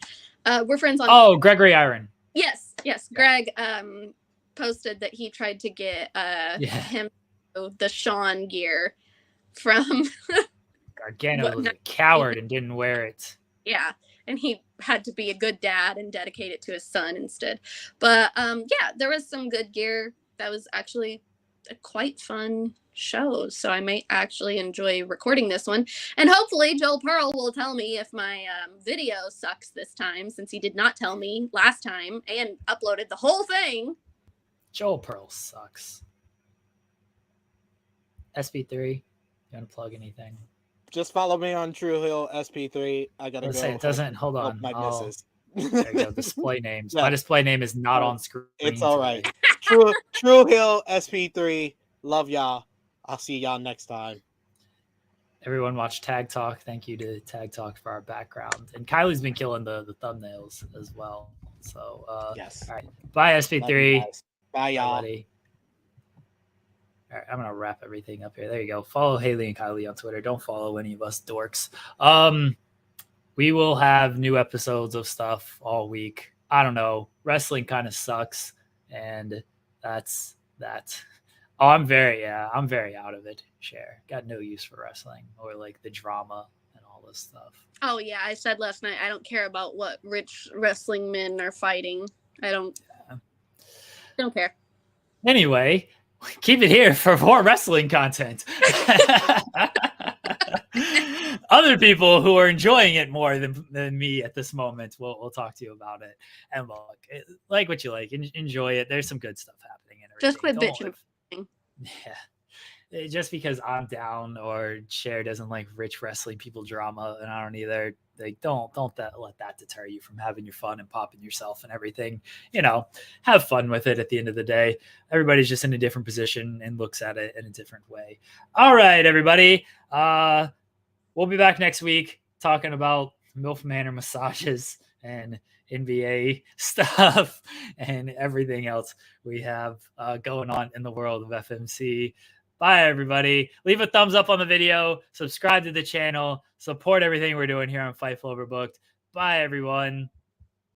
We're friends on. Gregory Iron. Yes. Greg posted that he tried to get him the Sean gear from Gargano was a coward and didn't wear it. Yeah, and he had to be a good dad and dedicate it to his son instead. But yeah, there was some good gear. That was actually a quite fun show, so I might actually enjoy recording this one. And hopefully Joel Pearl will tell me if my video sucks this time, since he did not tell me last time and uploaded the whole thing. Joel Pearl sucks. SP3, you want to plug anything? Just follow me on True Hill SP3. I gotta go. Say it doesn't. Hold on. My missus. There you go. Display names. Yeah. My display name is not on screen. It's all right. True Hill SP3. Love y'all. I'll see y'all next time. Everyone watch Tag Talk. Thank you to Tag Talk for our background. And Kylie's been killing the thumbnails as well. So yes. All right. Bye SP3. Bye y'all. All right, I'm gonna wrap everything up here. There you go. Follow Haley and Kylie on Twitter. Don't follow any of us dorks. We will have new episodes of stuff all week. I don't know. Wrestling kind of sucks, and that's that. Oh, I'm very out of it. Got no use for wrestling or like the drama and all this stuff. Oh yeah, I said last night I don't care about what rich wrestling men are fighting. I don't care. Anyway, keep it here for more wrestling content. Other people who are enjoying it more than me at this moment, we'll talk to you about it. And look, like what you like, enjoy it. There's some good stuff happening. And just quit bitching. Yeah. Just because I'm down or Cher doesn't like rich wrestling people drama, and I don't either. Like, don't let that deter you from having your fun and popping yourself and everything. Have fun with it. At the end of the day, everybody's just in a different position and looks at it in a different way. All right, everybody. We'll be back next week talking about MILF Manor massages and NBA stuff and everything else we have going on in the world of FMC. Bye, everybody. Leave a thumbs up on the video. Subscribe to the channel. Support everything we're doing here on Fightful Overbooked. Bye, everyone.